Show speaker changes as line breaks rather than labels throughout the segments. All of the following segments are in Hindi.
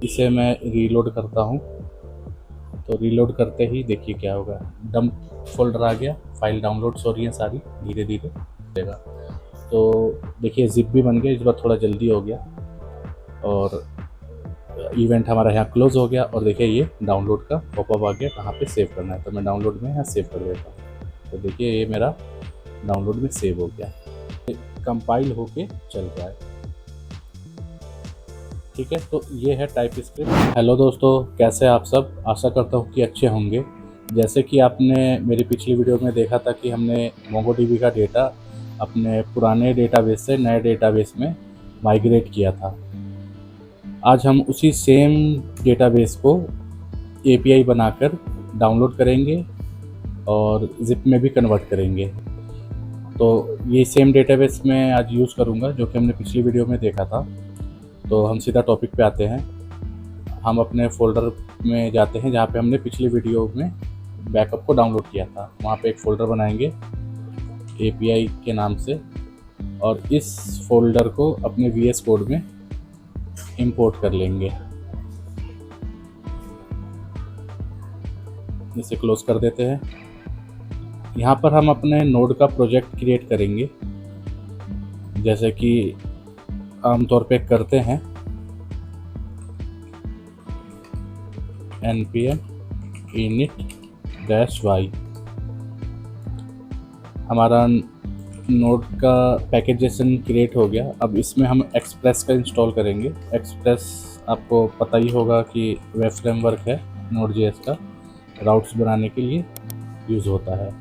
इसे मैं रीलोड करता हूँ। तो रीलोड करते ही देखिए क्या होगा, डंप फोल्डर आ गया, फाइल डाउनलोड्स हो रही है सारी धीरे धीरे देगा। तो देखिए जिप भी बन गया, इस बार थोड़ा जल्दी हो गया और इवेंट हमारा यहाँ क्लोज हो गया। और देखिए ये डाउनलोड का पॉपअप आ गया, कहाँ पे सेव करना है, तो मैं डाउनलोड में यहाँ सेव कर देता हूँ। तो देखिए ये मेरा डाउनलोड में सेव हो गया, कंपाइल होके चल रहा है। ठीक है, तो ये है टाइप स्क्रिप्ट। हेलो दोस्तों, कैसे आप सब? आशा करता हूँ कि अच्छे होंगे। जैसे कि आपने मेरी पिछली वीडियो में देखा था कि हमने मोंगोडीबी का डेटा अपने पुराने डेटाबेस से नए डेटाबेस में माइग्रेट किया था। आज हम उसी सेम डेटाबेस को एपीआई बनाकर डाउनलोड करेंगे और जिप में भी कन्वर्ट करेंगे। तो ये सेम डेटाबेस मैं आज यूज़ करूँगा जो कि हमने पिछली वीडियो में देखा था। तो हम सीधा टॉपिक पे आते हैं। हम अपने फ़ोल्डर में जाते हैं जहाँ पे हमने पिछली वीडियो में बैकअप को डाउनलोड किया था। वहाँ पे एक फ़ोल्डर बनाएंगे एपीआई के नाम से और इस फ़ोल्डर को अपने वीएस कोड में इंपोर्ट कर लेंगे। इसे क्लोज़ कर देते हैं। यहाँ पर हम अपने नोड का प्रोजेक्ट क्रिएट करेंगे, जैसे कि आमतौर पे करते हैं npm init-y। हमारा नोड का पैकेजेशन क्रिएट हो गया। अब इसमें हम एक्सप्रेस का इंस्टॉल करेंगे। एक्सप्रेस आपको पता ही होगा कि वेब फ्रेमवर्क है नोड.js का, राउट्स बनाने के लिए यूज़ होता है।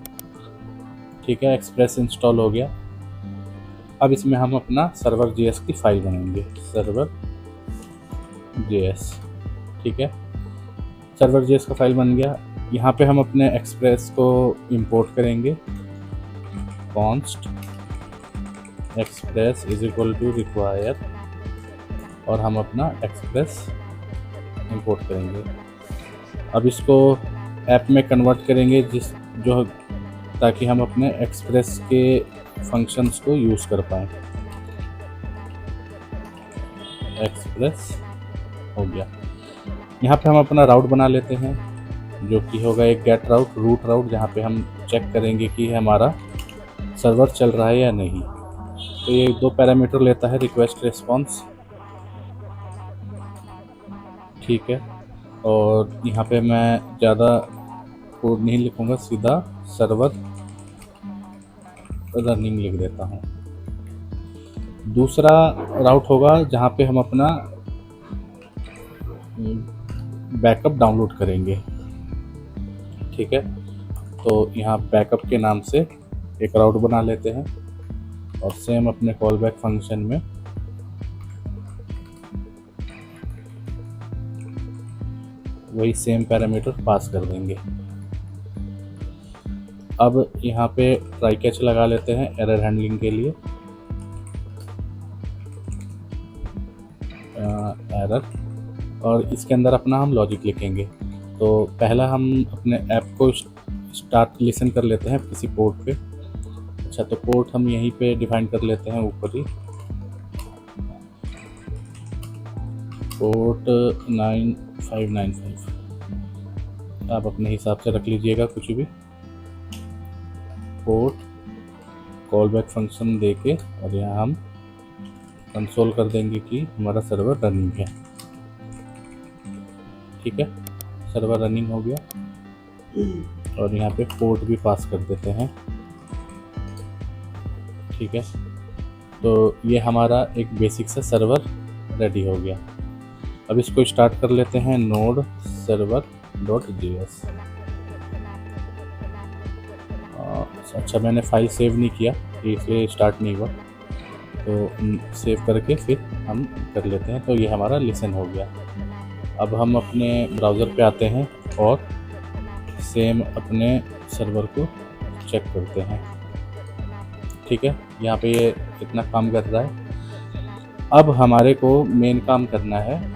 ठीक है, एक्सप्रेस इंस्टॉल हो गया। अब इसमें हम अपना सर्वर जेएस की फाइल बनाएंगे, सर्वर जेएस। ठीक है, सर्वर जेएस का फाइल बन गया। यहाँ पे हम अपने एक्सप्रेस को इंपोर्ट करेंगे। Const express is equal to require और हम अपना एक्सप्रेस इंपोर्ट करेंगे। अब इसको ऐप में कन्वर्ट करेंगे ताकि हम अपने एक्सप्रेस के फंक्शंस को यूज़ कर पाएँ। एक्सप्रेस हो गया। यहाँ पे हम अपना राउट बना लेते हैं जो कि होगा एक गेट राउट, रूट राउट, जहाँ पे हम चेक करेंगे कि हमारा सर्वर चल रहा है या नहीं। तो ये 2 पैरामीटर लेता है, रिक्वेस्ट रिस्पॉन्स। ठीक है, और यहाँ पे मैं ज़्यादा कोड नहीं लिखूँगा, सीधा सर्वर रनिंग लिख देता हूँ। दूसरा राउट होगा जहाँ पे हम अपना बैकअप डाउनलोड करेंगे। ठीक है, तो यहाँ बैकअप के नाम से एक राउट बना लेते हैं और सेम अपने कॉल बैक फंक्शन में वही सेम पैरामीटर पास कर देंगे। अब यहाँ पे ट्राई कैच लगा लेते हैं एरर हैंडलिंग के लिए। एरर, और इसके अंदर अपना हम लॉजिक लिखेंगे। तो पहला हम अपने ऐप को स्टार्ट लिसन कर लेते हैं किसी पोर्ट पे। अच्छा, तो पोर्ट हम यहीं पे डिफाइन कर लेते हैं ऊपर ही, पोर्ट 9595। आप अपने हिसाब से रख लीजिएगा कुछ भी। पोर्ट कॉल बैक फंक्शन दे के और यहाँ हम कंसोल कर देंगे कि हमारा सर्वर रनिंग है। ठीक है, सर्वर रनिंग हो गया और यहाँ पे पोर्ट भी पास कर देते हैं। ठीक है, तो ये हमारा एक बेसिक सा सर्वर रेडी हो गया। अब इसको स्टार्ट कर लेते हैं नोड सर्वर डॉट जेएस। अच्छा, मैंने फाइल सेव नहीं किया इसलिए स्टार्ट नहीं हुआ, तो सेव करके फिर हम कर लेते हैं। तो ये हमारा लिसन हो गया। अब हम अपने ब्राउज़र पे आते हैं और सेम अपने सर्वर को चेक करते हैं। ठीक है, यहाँ पे ये इतना काम कर रहा है। अब हमारे को मेन काम करना है,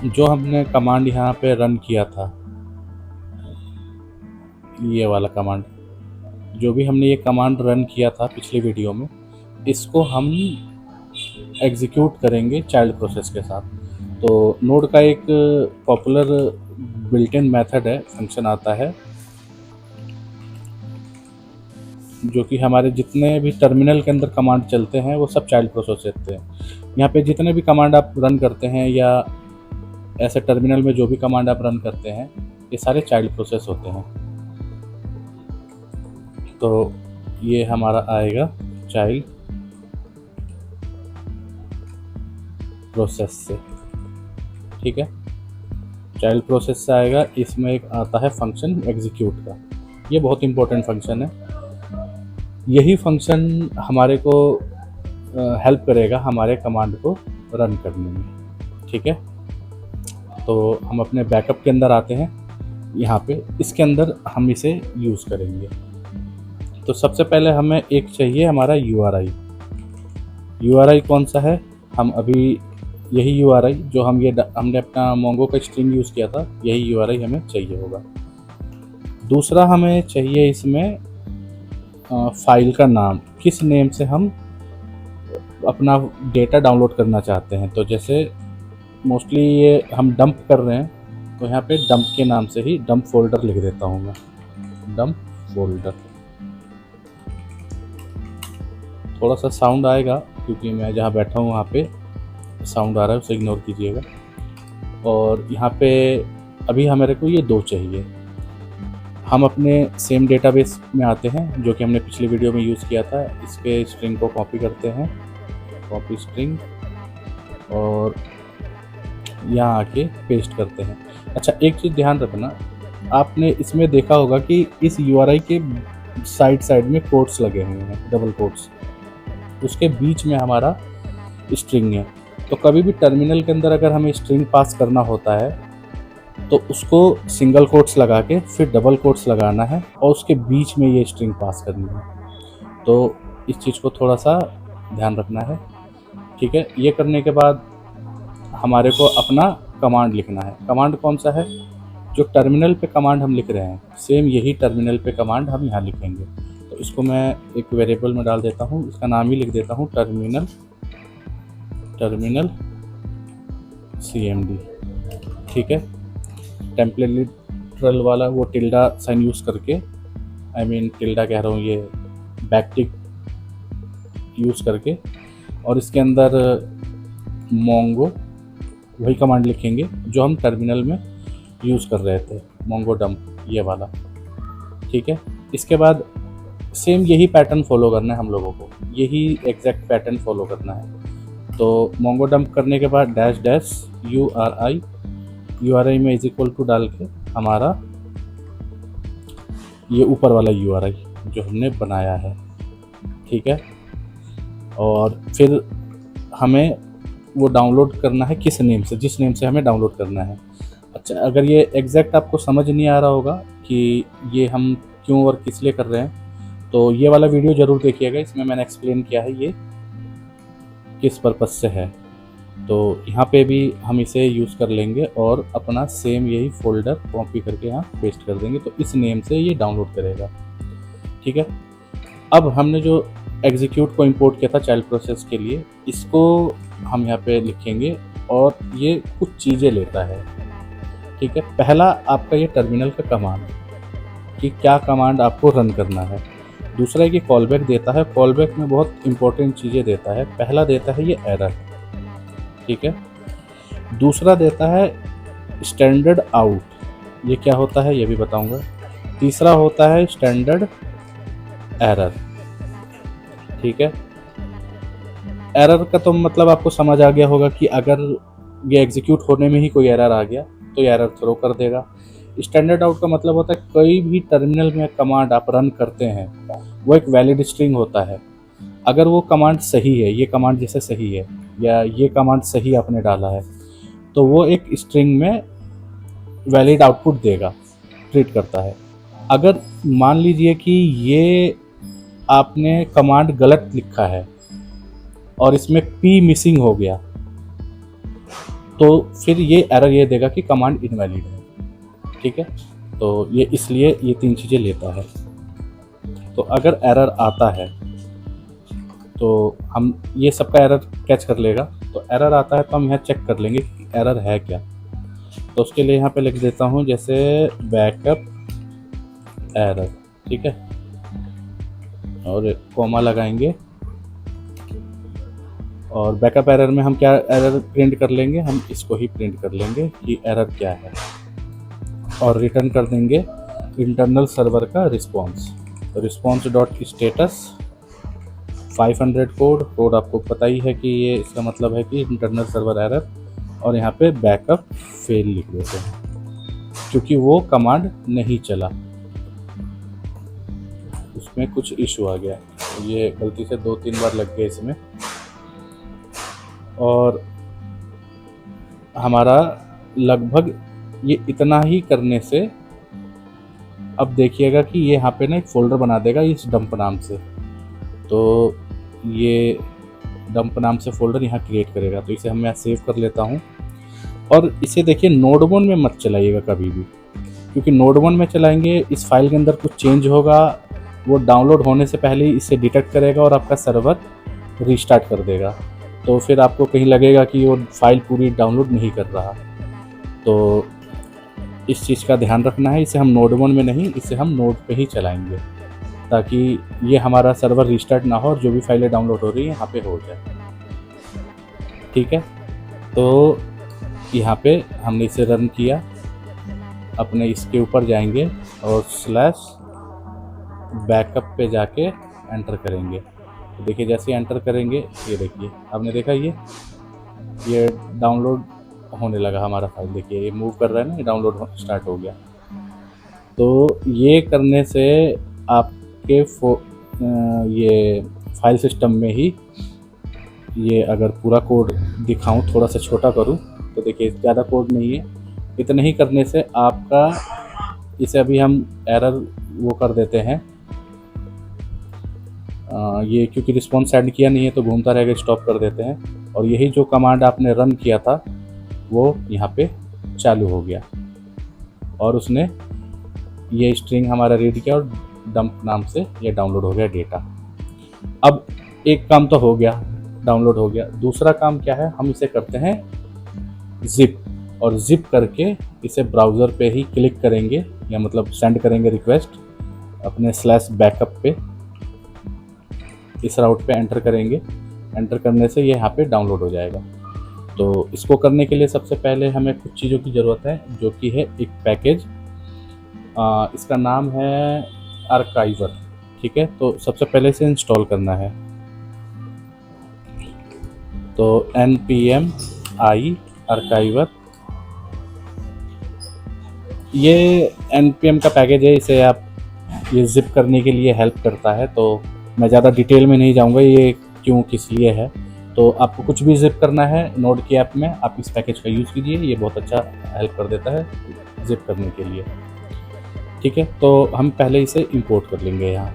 जो हमने कमांड यहाँ पे रन किया था, ये वाला कमांड, जो भी हमने ये कमांड रन किया था पिछली वीडियो में, इसको हम एग्जीक्यूट करेंगे चाइल्ड प्रोसेस के साथ। तो नोड का एक पॉपुलर बिल्ट इन मेथड है, फंक्शन आता है जो कि हमारे जितने भी टर्मिनल के अंदर कमांड चलते हैं वो सब चाइल्ड प्रोसेस रहते हैं। यहाँ पे जितने भी कमांड आप रन करते हैं या ऐसे टर्मिनल में जो भी कमांड आप रन करते हैं ये सारे चाइल्ड प्रोसेस होते हैं। तो ये हमारा आएगा चाइल्ड प्रोसेस से, ठीक है। चाइल्ड प्रोसेस से आएगा, इसमें एक आता है फंक्शन एग्जीक्यूट का। ये बहुत इंपॉर्टेंट फंक्शन है। यही फंक्शन हमारे को हेल्प करेगा हमारे कमांड को रन करने में, ठीक है। तो हम अपने बैकअप के अंदर आते हैं, यहाँ पे इसके अंदर हम इसे यूज़ करेंगे। तो सबसे पहले हमें एक चाहिए हमारा URI। URI कौन सा है? हम अभी यही URI जो हमने अपना मोंगो का स्ट्रिंग यूज़ किया था, यही URI हमें चाहिए होगा। दूसरा हमें चाहिए इसमें फाइल का नाम, किस नेम से हम अपना डेटा डाउनलोड करना चाहते हैं। तो जैसे मोस्टली ये हम डंप कर रहे हैं तो यहाँ पे डंप के नाम से ही डंप फोल्डर लिख देता हूँ मैं, डंप फोल्डर। थोड़ा सा साउंड आएगा क्योंकि मैं जहाँ बैठा हूँ वहाँ पे साउंड आ रहा है, उसे इग्नोर कीजिएगा। और यहाँ पे अभी हमारे को ये 2 चाहिए। हम अपने सेम डेटाबेस में आते हैं जो कि हमने पिछली वीडियो में यूज़ किया था। इसके स्ट्रिंग को कॉपी करते हैं, कॉपी स्ट्रिंग, और यहाँ आके पेस्ट करते हैं। अच्छा, एक चीज़ ध्यान रखना, आपने इसमें देखा होगा कि इस URI के साइड में कोट्स लगे हुए हैं, डबल कोट्स, उसके बीच में हमारा स्ट्रिंग है। तो कभी भी टर्मिनल के अंदर अगर हमें स्ट्रिंग पास करना होता है तो उसको सिंगल कोट्स लगा के फिर डबल कोट्स लगाना है और उसके बीच में ये स्ट्रिंग पास करनी है। तो इस चीज़ को थोड़ा सा ध्यान रखना है, ठीक है। ये करने के बाद हमारे को अपना कमांड लिखना है। कमांड कौन सा है? जो टर्मिनल पे कमांड हम लिख रहे हैं, सेम यही टर्मिनल पे कमांड हम यहाँ लिखेंगे। तो इसको मैं एक वेरिएबल में डाल देता हूँ, इसका नाम ही लिख देता हूँ टर्मिनल CMD, ठीक है। टेम्पलेट लिटरल वाला वो टिल्डा साइन यूज़ करके, टिल्डा कह रहा हूँ, ये बैकटिक यूज़ करके, और इसके अंदर मोंगो वही कमांड लिखेंगे जो हम टर्मिनल में यूज़ कर रहे थे, मोंगो डंप, ये वाला, ठीक है। इसके बाद सेम यही पैटर्न फॉलो करना है हम लोगों को, यही एग्जैक्ट पैटर्न फॉलो करना है। तो मोंगो डंप करने के बाद डैश URI में इज इक्वल टू डाल के हमारा ये ऊपर वाला URI जो हमने बनाया है, ठीक है। और फिर हमें वो डाउनलोड करना है किस नेम से, जिस नेम से हमें डाउनलोड करना है। अच्छा, अगर ये एग्जैक्ट आपको समझ नहीं आ रहा होगा कि ये हम क्यों और किस लिए कर रहे हैं, तो ये वाला वीडियो ज़रूर देखिएगा, इसमें मैंने एक्सप्लेन किया है ये किस पर्पज़ से है। तो यहाँ पे भी हम इसे यूज़ कर लेंगे और अपना सेम यही फोल्डर कॉपी करके यहाँ पेस्ट कर देंगे, तो इस नेम से ये डाउनलोड करेगा, ठीक है। अब हमने जो एग्जीक्यूट को इंपोर्ट किया था चाइल्ड प्रोसेस के लिए, इसको हम यहाँ पे लिखेंगे और ये कुछ चीज़ें लेता है, ठीक है। पहला आपका ये टर्मिनल का कमांड कि क्या कमांड आपको रन करना है। दूसरा है कि कॉलबैक देता है, कॉलबैक में बहुत इंपॉर्टेंट चीज़ें देता है। पहला देता है ये एरर, ठीक है। दूसरा देता है स्टैंडर्ड आउट, ये क्या होता है ये भी बताऊंगा। तीसरा होता है स्टैंडर्ड एरर, ठीक है। एरर का तो मतलब आपको समझ आ गया होगा कि अगर ये एग्जीक्यूट होने में ही कोई एरर आ गया तो ये एरर थ्रो कर देगा। स्टैंडर्ड आउट का मतलब होता है कोई भी टर्मिनल में कमांड आप रन करते हैं वो एक वैलिड स्ट्रिंग होता है। अगर वो कमांड सही है, ये कमांड जैसे सही है या ये कमांड सही आपने डाला है, तो वो एक स्ट्रिंग में वैलिड आउटपुट देगा, ट्रीट करता है। अगर मान लीजिए कि ये आपने कमांड गलत लिखा है और इसमें P मिसिंग हो गया, तो फिर ये एरर ये देगा कि कमांड इनवैलिड है, ठीक है। तो ये इसलिए ये 3 चीज़ें लेता है। तो अगर एरर आता है तो हम ये सबका एरर कैच कर लेगा। तो एरर आता है तो हम यहाँ चेक कर लेंगे कि एरर है क्या। तो उसके लिए यहाँ पे लिख देता हूँ जैसे बैकअप एरर, ठीक है, और कॉमा लगाएंगे। और बैकअप एरर में हम क्या एरर प्रिंट कर लेंगे, हम इसको ही प्रिंट कर लेंगे कि एरर क्या है, और रिटर्न कर देंगे इंटरनल सर्वर का रिस्पॉन्स। तो रिस्पॉन्स डॉट स्टेटस 500 कोड आपको पता ही है कि ये इसका मतलब है कि इंटरनल सर्वर एरर, और यहाँ पे बैकअप फेल लिख देते हैं क्योंकि वो कमांड नहीं चला, उसमें कुछ इशू आ गया। ये गलती से 2-3 बार लग गया इसमें। और हमारा लगभग ये इतना ही करने से अब देखिएगा कि ये यहाँ पे ना एक फ़ोल्डर बना देगा इस डंप नाम से। तो ये डंप नाम से फ़ोल्डर यहाँ क्रिएट करेगा। तो इसे हम मैं सेव कर लेता हूँ। और इसे देखिए नोड 1 में मत चलाइएगा कभी भी, क्योंकि नोड 1 में चलाएंगे इस फाइल के अंदर कुछ चेंज होगा, वो डाउनलोड होने से पहले ही इसे डिटेक्ट करेगा और आपका सर्वर रीस्टार्ट कर देगा। तो फिर आपको कहीं लगेगा कि वो फाइल पूरी डाउनलोड नहीं कर रहा। तो इस चीज़ का ध्यान रखना है। इसे हम नोड 1 में नहीं, इसे हम नोड पे ही चलाएंगे ताकि ये हमारा सर्वर रीस्टार्ट ना हो और जो भी फाइलें डाउनलोड हो रही हैं यहाँ पे हो जाए, ठीक है। तो यहाँ पे हमने इसे रन किया, अपने इसके ऊपर जाएंगे और स्लैश बैकअप पे जाके एंटर करेंगे। तो देखिए जैसे एंटर करेंगे ये देखिए आपने देखा ये डाउनलोड होने लगा हमारा फाइल। देखिए ये मूव कर रहा है ना, ये डाउनलोड स्टार्ट हो गया। तो ये करने से आपके ये फाइल सिस्टम में ही, ये अगर पूरा कोड दिखाऊं थोड़ा सा छोटा करूं तो देखिए ज़्यादा कोड नहीं है। इतना ही करने से आपका, इसे अभी हम एरर वो कर देते हैं, ये क्योंकि रिस्पॉन्स सेंड किया नहीं है तो घूमता रहेगा, स्टॉप कर देते हैं। और यही जो कमांड आपने रन किया था वो यहाँ पे चालू हो गया और उसने ये स्ट्रिंग हमारा रीड किया और डंप नाम से ये डाउनलोड हो गया डेटा। अब एक काम तो हो गया, डाउनलोड हो गया। दूसरा काम क्या है, हम इसे करते हैं जिप, और जिप करके इसे ब्राउज़र पे ही क्लिक करेंगे, या मतलब सेंड करेंगे रिक्वेस्ट अपने स्लैश बैकअप पे, इस राउट पे एंटर करेंगे। एंटर करने से ये यहाँ पे डाउनलोड हो जाएगा। तो इसको करने के लिए सबसे पहले हमें कुछ चीज़ों की ज़रूरत है, जो कि है एक पैकेज, इसका नाम है आर्काइवर, ठीक है। तो सबसे पहले इसे इंस्टॉल करना है। तो npm i आर्काइवर, ये npm का पैकेज है, इसे आप ये जिप करने के लिए हेल्प करता है। तो मैं ज़्यादा डिटेल में नहीं जाऊंगा ये क्यों किस लिए है। तो आपको कुछ भी जिप करना है नोड की ऐप में, आप इस पैकेज का यूज़ कीजिए, ये बहुत अच्छा हेल्प कर देता है जिप करने के लिए, ठीक है। तो हम पहले इसे इंपोर्ट कर लेंगे यहाँ।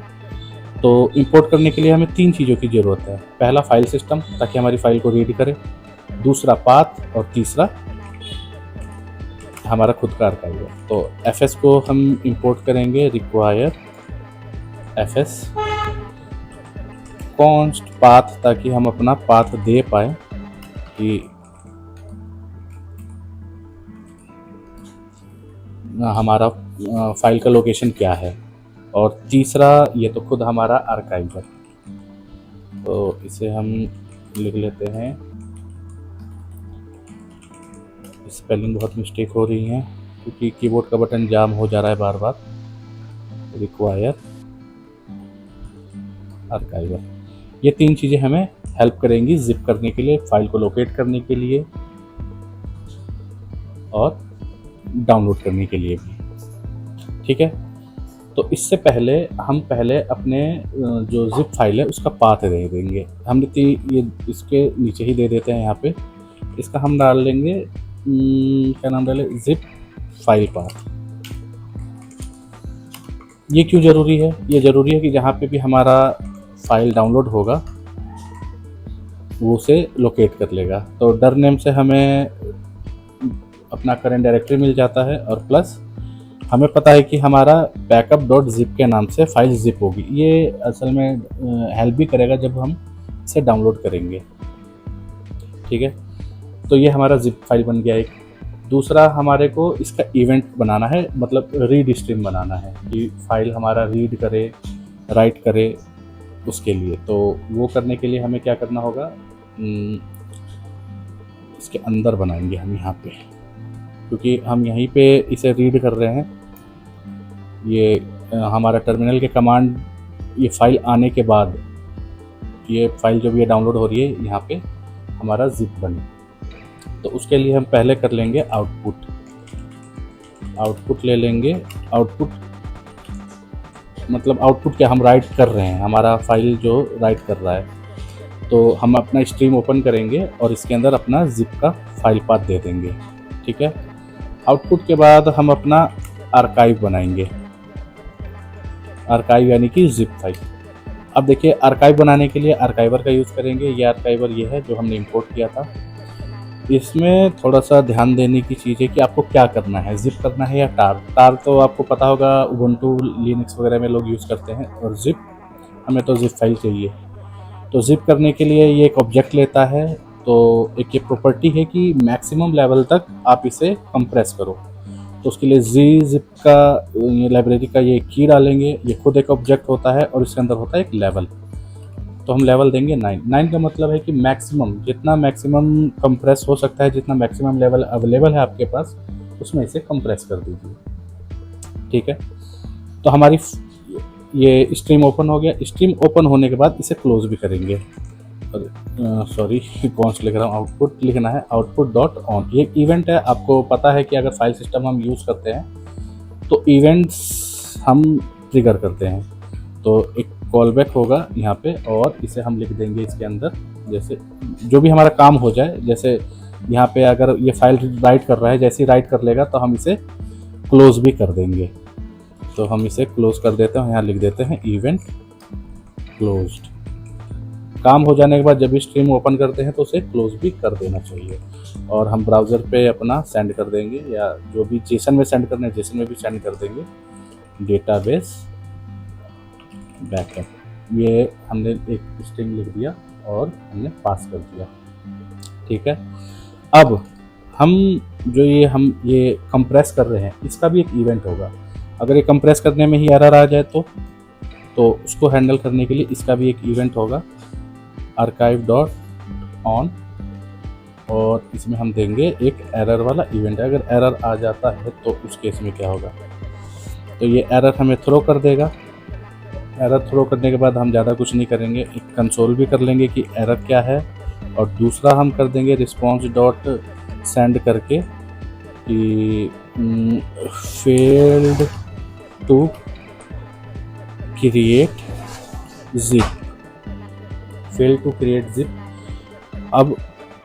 तो इंपोर्ट करने के लिए हमें 3 चीज़ों की ज़रूरत है। पहला फाइल सिस्टम, ताकि हमारी फाइल को रीड करे, दूसरा पाथ, और तीसरा हमारा खुद का आर्काइवर। तो fs को हम इंपोर्ट करेंगे, रिक्वायर fs कॉन्स्ट पाथ, ताकि हम अपना पाथ दे पाए कि हमारा फाइल का लोकेशन क्या है। और तीसरा ये तो खुद हमारा आर्काइवर। तो इसे हम लिख लेते हैं, स्पेलिंग बहुत मिस्टेक हो रही है क्योंकि कीबोर्ड का बटन जाम हो जा रहा है बार बार। रिक्वायर आर्काइवर, ये 3 चीज़ें हमें हेल्प करेंगी जिप करने के लिए, फाइल को लोकेट करने के लिए और डाउनलोड करने के लिए भी, ठीक है। तो इससे पहले हम अपने जो जिप फाइल है उसका पाथ दे देंगे। हम ये इसके नीचे ही दे देते हैं यहाँ पे। इसका हम डाल लेंगे क्या नाम डालें, जिप फाइल पाथ। ये क्यों ज़रूरी है, ये ज़रूरी है कि जहाँ पे भी हमारा फाइल डाउनलोड होगा वो उसे लोकेट कर लेगा। तो डर नेम से हमें अपना करंट डायरेक्टरी मिल जाता है, और प्लस हमें पता है कि हमारा backup.zip के नाम से फाइल जिप होगी। ये असल में हेल्प भी करेगा जब हम इसे डाउनलोड करेंगे, ठीक है। तो ये हमारा जिप फाइल बन गया एक। दूसरा हमारे को इसका इवेंट बनाना है, मतलब रीड स्ट्रीम बनाना है कि फाइल हमारा रीड करे, राइट करे उसके लिए। तो वो करने के लिए हमें क्या करना होगा, इसके अंदर बनाएंगे हम यहाँ पे, क्योंकि हम यहीं पे इसे रीड कर रहे हैं। ये हमारा टर्मिनल के कमांड, ये फाइल आने के बाद ये फाइल जो भी ये डाउनलोड हो रही है यहाँ पे हमारा जिप बने। तो उसके लिए हम पहले कर लेंगे आउटपुट ले लेंगे। आउटपुट मतलब आउटपुट क्या हम राइट कर रहे हैं, हमारा फाइल जो राइट कर रहा है। तो हम अपना स्ट्रीम ओपन करेंगे और इसके अंदर अपना जिप का फाइल पाथ दे देंगे, ठीक है। आउटपुट के बाद हम अपना आर्काइव बनाएंगे, आर्काइव यानी कि जिप फाइल। अब देखिए आर्काइव बनाने के लिए आर्काइवर का यूज़ करेंगे। ये आर्काइवर ये है जो हमने इंपोर्ट किया था। इसमें थोड़ा सा ध्यान देने की चीज़ है कि आपको क्या करना है, जिप करना है या टार। टार तो आपको पता होगा, उबुंटू लिनक्स वगैरह में लोग यूज़ करते हैं। और जिप, हमें तो जिप फाइल चाहिए। तो जिप करने के लिए ये एक ऑब्जेक्ट लेता है। तो एक ये प्रॉपर्टी है कि मैक्सिमम लेवल तक आप इसे कंप्रेस करो। तो उसके लिए जिप का ये लाइब्रेरी का ये की डालेंगे। ये खुद एक ऑब्जेक्ट होता है और इसके अंदर होता है एक लेवल। तो हम लेवल देंगे 9 का मतलब है कि मैक्सिमम, जितना मैक्सिमम कंप्रेस हो सकता है, जितना मैक्सिमम लेवल अवेलेबल है आपके पास, उसमें इसे कंप्रेस कर दीजिए, ठीक है। तो हमारी ये स्ट्रीम ओपन हो गया। स्ट्रीम ओपन होने के बाद इसे क्लोज भी करेंगे। सॉरी कौन सा लिख रहा हूँ, आउटपुट लिखना है, आउटपुट डॉट ऑन। ये इवेंट है। आपको पता है कि अगर फाइल सिस्टम हम यूज़ करते हैं तो इवेंट्स हम ट्रिगर करते हैं। तो एक कॉल बैक होगा यहाँ पे और इसे हम लिख देंगे इसके अंदर, जैसे जो भी हमारा काम हो जाए। जैसे यहाँ पे अगर ये फाइल राइट कर रहा है, जैसे ही राइट कर लेगा तो हम इसे क्लोज भी कर देंगे। तो हम इसे क्लोज कर देते हैं, यहाँ लिख देते हैं इवेंट क्लोज्ड। काम हो जाने के बाद जब भी स्ट्रीम ओपन करते हैं तो उसे क्लोज भी कर देना चाहिए। और हम ब्राउज़र पे अपना सेंड कर देंगे, या जो भी जेसन में सेंड करना है जेसन में भी सेंड कर देंगे, डेटाबेस बैकअप। ये हमने एक स्ट्रिंग लिख दिया और हमने पास कर दिया, ठीक है। अब हम जो हम ये कंप्रेस कर रहे हैं इसका भी एक इवेंट होगा। अगर ये कंप्रेस करने में ही एरर आ जाए तो उसको हैंडल करने के लिए इसका भी एक इवेंट होगा, आर्काइव डॉट ऑन। और इसमें हम देंगे एक एरर वाला इवेंट। अगर एरर आ जाता है तो उस केस में क्या होगा, तो ये एरर हमें थ्रो कर देगा। एरर थ्रो करने के बाद हम ज़्यादा कुछ नहीं करेंगे, एक कंसोल भी कर लेंगे कि एरर क्या है। और दूसरा हम कर देंगे रिस्पॉन्स डॉट सेंड करके कि failed to create zip, fail to create zip. अब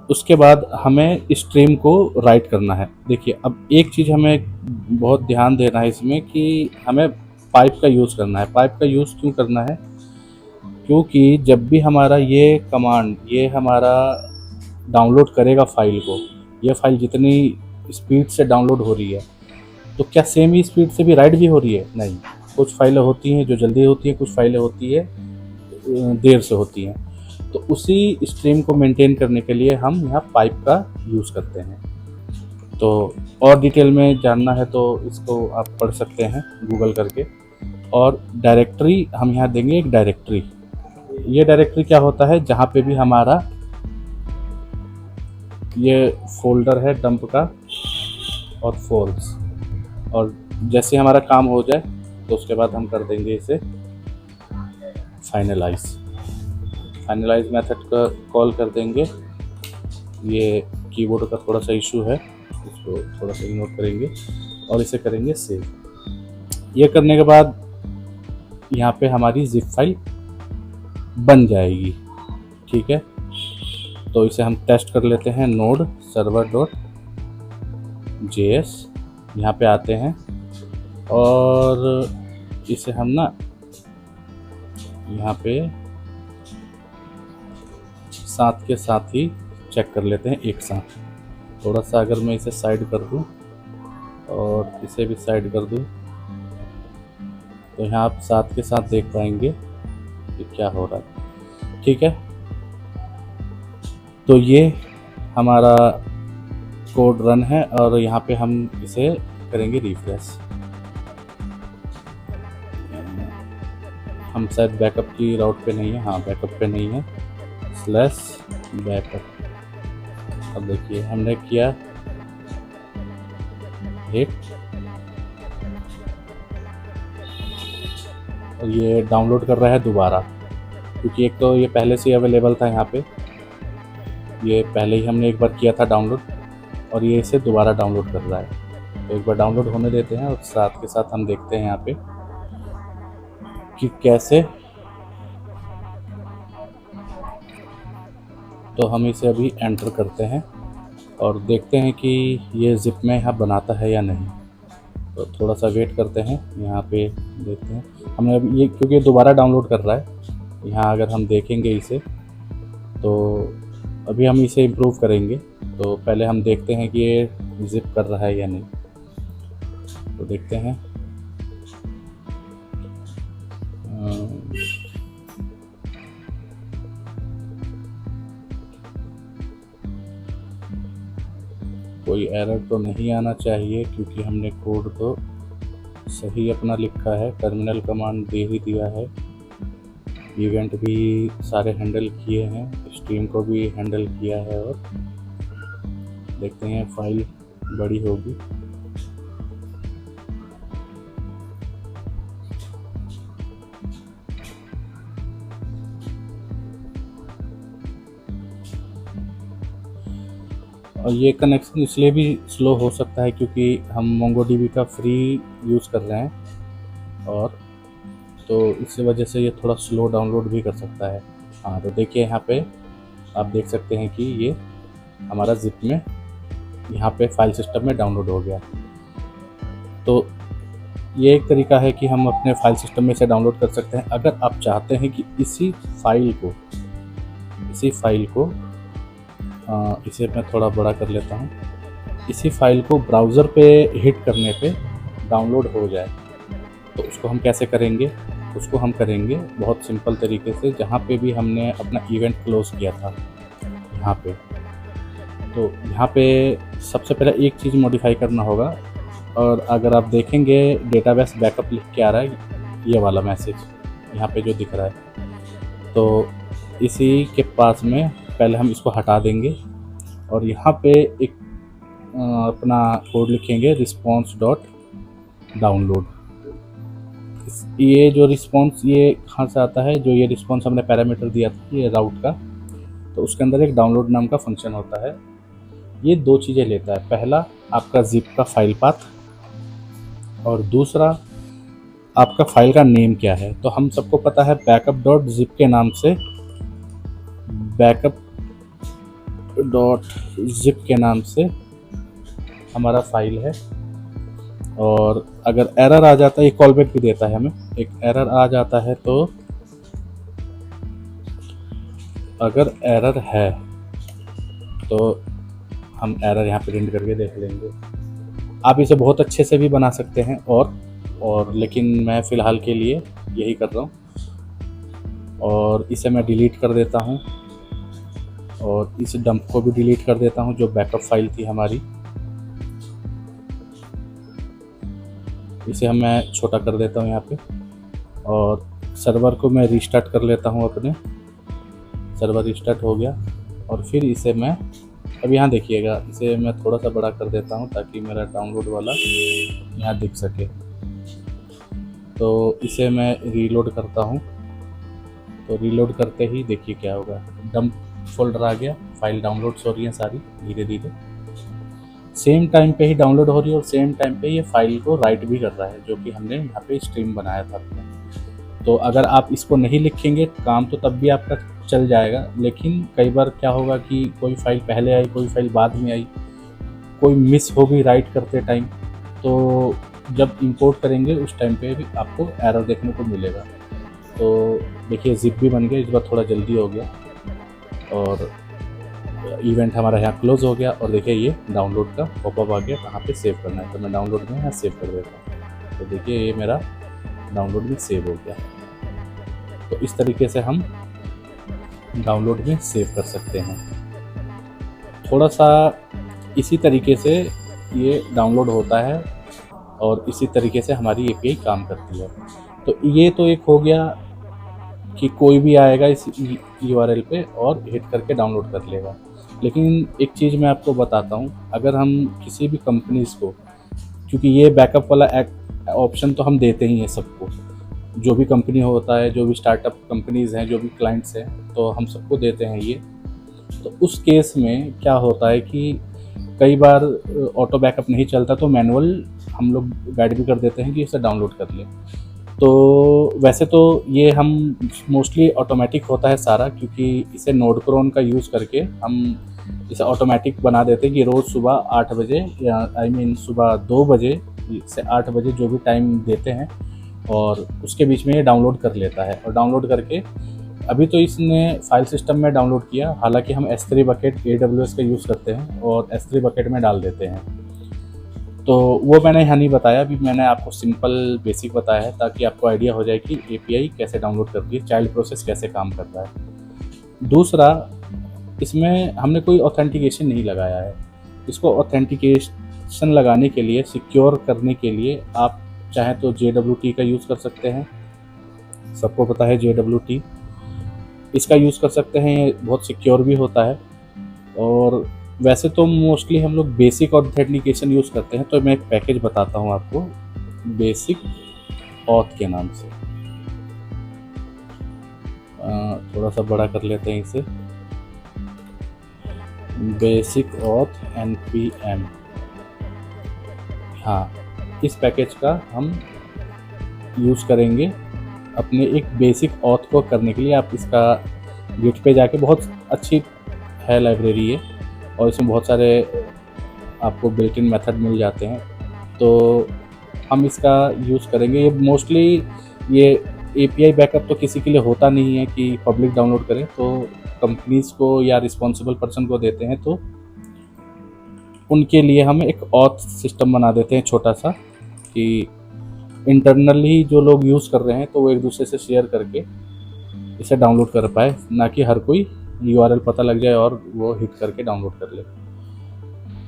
उसके बाद हमें स्ट्रीम को राइट करना है। देखिए अब एक चीज़ हमें बहुत ध्यान देना है इसमें कि हमें पाइप का यूज़ करना है। पाइप का यूज़ क्यों करना है, क्योंकि जब भी हमारा ये कमांड ये हमारा डाउनलोड करेगा फाइल को, ये फाइल जितनी स्पीड से डाउनलोड हो रही है तो क्या सेम ही स्पीड से भी राइट भी हो रही है? नहीं, कुछ फाइलें होती हैं जो जल्दी होती हैं, कुछ फाइलें होती है देर से होती हैं। तो उसी स्ट्रीम को मेंटेन करने के लिए हम यहाँ पाइप का यूज़ करते हैं। तो और डिटेल में जानना है तो इसको आप पढ़ सकते हैं गूगल करके। और डायरेक्टरी हम यहाँ देंगे एक डायरेक्टरी। ये डायरेक्टरी क्या होता है, जहाँ पे भी हमारा ये फोल्डर है डंप का और फोल्स, और जैसे हमारा काम हो जाए तो उसके बाद हम कर देंगे इसे फाइनलाइज मेथड का कॉल कर देंगे। ये कीबोर्ड का थोड़ा सा इशू है, इसको थोड़ा सा इग्नोर करेंगे और इसे करेंगे सेव। ये करने के बाद यहाँ पे हमारी जिप फाइल बन जाएगी, ठीक है। तो इसे हम टेस्ट कर लेते हैं, नोड सर्वर डॉट जेएस यहाँ पे आते हैं और इसे हम ना यहाँ पे साथ के साथ ही चेक कर लेते हैं एक साथ। थोड़ा सा अगर मैं इसे साइड कर दूं और इसे भी साइड कर दूं तो यहाँ आप साथ के साथ देख पाएंगे कि क्या हो रहा है, ठीक है। तो ये हमारा कोड रन है और यहाँ पे हम इसे करेंगे रिफ्रेश। हम शायद बैकअप की राउट पे नहीं है, हाँ बैकअप पे नहीं है, स्लैश बैकअप। अब देखिए हमने किया हिट और ये डाउनलोड कर रहा है दोबारा, क्योंकि एक तो ये पहले से ही अवेलेबल था यहाँ पे, ये पहले ही हमने एक बार किया था डाउनलोड और ये इसे दोबारा डाउनलोड कर रहा है। तो एक बार डाउनलोड होने देते हैं और साथ के साथ हम देखते हैं यहाँ पे कि कैसे। तो हम इसे अभी एंटर करते हैं और देखते हैं कि ये जिप में यहाँ बनाता है या नहीं। तो थोड़ा सा वेट करते हैं, यहाँ पे देखते हैं। हमने अभी ये, क्योंकि ये दोबारा डाउनलोड कर रहा है, यहाँ अगर हम देखेंगे इसे तो अभी हम इसे इम्प्रूव करेंगे। तो पहले हम देखते हैं कि ये जिप कर रहा है या नहीं। तो देखते हैं, कोई एरर तो नहीं आना चाहिए क्योंकि हमने कोड तो सही अपना लिखा है, टर्मिनल कमांड दे ही दिया है, इवेंट भी सारे हैंडल किए हैं, स्ट्रीम को भी हैंडल किया है। और देखते हैं फाइल बड़ी होगी। और ये कनेक्शन इसलिए भी स्लो हो सकता है क्योंकि हम मोंगोडीबी का फ्री यूज़ कर रहे हैं, और तो इस वजह से ये थोड़ा स्लो डाउनलोड भी कर सकता है। हाँ तो देखिए यहाँ पे आप देख सकते हैं कि ये हमारा जिप में यहाँ पे फाइल सिस्टम में डाउनलोड हो गया। तो ये एक तरीका है कि हम अपने फाइल सिस्टम में से डाउनलोड कर सकते हैं। अगर आप चाहते हैं कि इसी फाइल को इसे मैं थोड़ा बड़ा कर लेता हूँ, इसी फाइल को ब्राउज़र पे हिट करने पे डाउनलोड हो जाए, तो उसको हम कैसे करेंगे? उसको हम करेंगे बहुत सिंपल तरीके से, जहाँ पे भी हमने अपना इवेंट क्लोज़ किया था यहाँ पे। तो यहाँ पे सबसे पहले एक चीज़ मॉडिफाई करना होगा, और अगर आप देखेंगे डेटाबेस बैकअप लिख के आ रहा है, ये वाला मैसेज यहाँ पे जो दिख रहा है, तो इसी के पास में पहले हम इसको हटा देंगे और यहाँ पे एक अपना कोड लिखेंगे रिस्पॉन्स डॉट डाउनलोड। ये जो रिस्पॉन्स ये कहाँ से आता है, जो ये रिस्पॉन्स हमने पैरामीटर दिया था ये राउट का, तो उसके अंदर एक डाउनलोड नाम का फंक्शन होता है। ये दो चीज़ें लेता है, पहला आपका जिप का फाइल पाथ और दूसरा आपका फाइल का नेम क्या है। तो हम सबको पता है बैकअप डॉट जिप के नाम से, बैकअप डॉट जिप के नाम से हमारा फाइल है। और अगर एरर आ जाता है, ये कॉलबैक भी देता है हमें, एक एरर आ जाता है तो अगर एरर है तो हम एरर यहाँ प्रिंट करके देख लेंगे। आप इसे बहुत अच्छे से भी बना सकते हैं और लेकिन मैं फ़िलहाल के लिए यही कर रहा हूँ। और इसे मैं डिलीट कर देता हूँ और इस डंप को भी डिलीट कर देता हूँ जो बैकअप फाइल थी हमारी। इसे मैं छोटा कर देता हूँ यहाँ पे, और सर्वर को मैं रीस्टार्ट कर लेता हूँ अपने। सर्वर रीस्टार्ट हो गया और फिर इसे मैं, अब यहाँ देखिएगा, इसे मैं थोड़ा सा बड़ा कर देता हूँ ताकि मेरा डाउनलोड वाला यहाँ दिख सके। तो इसे मैं रीलोड करता हूँ, तो रीलोड करते ही देखिए क्या होगा, डंप फोल्डर आ गया, फाइल डाउनलोड्स हो रही हैं सारी धीरे धीरे, सेम टाइम पे ही डाउनलोड हो रही है और सेम टाइम पे ये फाइल को राइट भी कर रहा है जो कि हमने यहाँ पे स्ट्रीम बनाया था अपना। तो अगर आप इसको नहीं लिखेंगे काम तो तब भी आपका चल जाएगा, लेकिन कई बार क्या होगा कि कोई फाइल पहले आई, कोई फाइल बाद में आई, कोई मिस हो गई राइट करते टाइम, तो जब इंपोर्ट करेंगे उस टाइम पे भी आपको एरर देखने को मिलेगा। तो देखिए जिप भी बन गया, इस बार थोड़ा जल्दी हो गया और इवेंट हमारा यहाँ क्लोज हो गया। और देखिए ये डाउनलोड का पॉपअप आ गया, कहाँ पे सेव करना है, तो मैं डाउनलोड में यहाँ सेव कर देता हूँ। तो देखिए ये मेरा डाउनलोड में सेव हो गया। तो इस तरीके से हम डाउनलोड में सेव कर सकते हैं। थोड़ा सा इसी तरीके से ये डाउनलोड होता है और इसी तरीके से हमारी एपीआई काम करती है। तो ये तो एक हो गया कि कोई भी आएगा इस यूआरएल पे और हिट करके डाउनलोड कर लेगा। लेकिन एक चीज़ मैं आपको बताता हूँ, अगर हम किसी भी कंपनीज़ को, क्योंकि ये बैकअप वाला ऑप्शन तो हम देते ही हैं सबको, जो भी कंपनी होता है, जो भी स्टार्टअप कंपनीज़ हैं, जो भी क्लाइंट्स हैं, तो हम सबको देते हैं ये। तो उस केस में क्या होता है कि कई बार ऑटो बैकअप नहीं चलता तो मैनुअल हम लोग गाइड भी कर देते हैं कि इसे डाउनलोड कर लें। तो वैसे तो ये हम मोस्टली ऑटोमेटिक होता है सारा, क्योंकि इसे नोड क्रोन का यूज़ करके हम इसे ऑटोमेटिक बना देते हैं कि रोज़ सुबह 8 बजे या सुबह 2 बजे से 8 बजे जो भी टाइम देते हैं और उसके बीच में ये डाउनलोड कर लेता है। और डाउनलोड करके अभी तो इसने फाइल सिस्टम में डाउनलोड किया, हालांकि हम S3 बकेट AWS का यूज़ करते हैं और S3 बकेट में डाल देते हैं। तो वो मैंने यहाँ नहीं बताया, अभी मैंने आपको सिंपल बेसिक बताया है ताकि आपको आइडिया हो जाए कि API कैसे डाउनलोड करती है, चाइल्ड प्रोसेस कैसे काम करता है। दूसरा, इसमें हमने कोई ऑथेंटिकेशन नहीं लगाया है। इसको ऑथेंटिकेशन लगाने के लिए, सिक्योर करने के लिए आप चाहें तो JWT का यूज़ कर सकते हैं। सबको पता है JWT, इसका यूज़ कर सकते हैं, ये बहुत सिक्योर भी होता है। और वैसे तो मोस्टली हम लोग बेसिक ऑथेंटिकेशन यूज़ करते हैं, तो मैं एक पैकेज बताता हूँ आपको बेसिक ऑथ के नाम से। थोड़ा सा बड़ा कर लेते हैं इसे, बेसिक ऑथ npm। हाँ, इस पैकेज का हम यूज़ करेंगे अपने एक बेसिक ऑथ को करने के लिए। आप इसका गिट पे जाके, बहुत अच्छी है लाइब्रेरी ये, और इसमें बहुत सारे आपको बिल्ट इन मेथड मिल जाते हैं, तो हम इसका यूज़ करेंगे। ये मोस्टली ये API बैकअप तो किसी के लिए होता नहीं है कि पब्लिक डाउनलोड करें, तो कंपनीज़ को या रिस्पॉन्सिबल पर्सन को देते हैं, तो उनके लिए हम एक ऑथ सिस्टम बना देते हैं छोटा सा, कि इंटरनली जो लोग यूज़ कर रहे हैं तो वो एक दूसरे से शेयर करके इसे डाउनलोड कर पाए, ना कि हर कोई URL पता लग जाए और वो हिट करके डाउनलोड कर ले।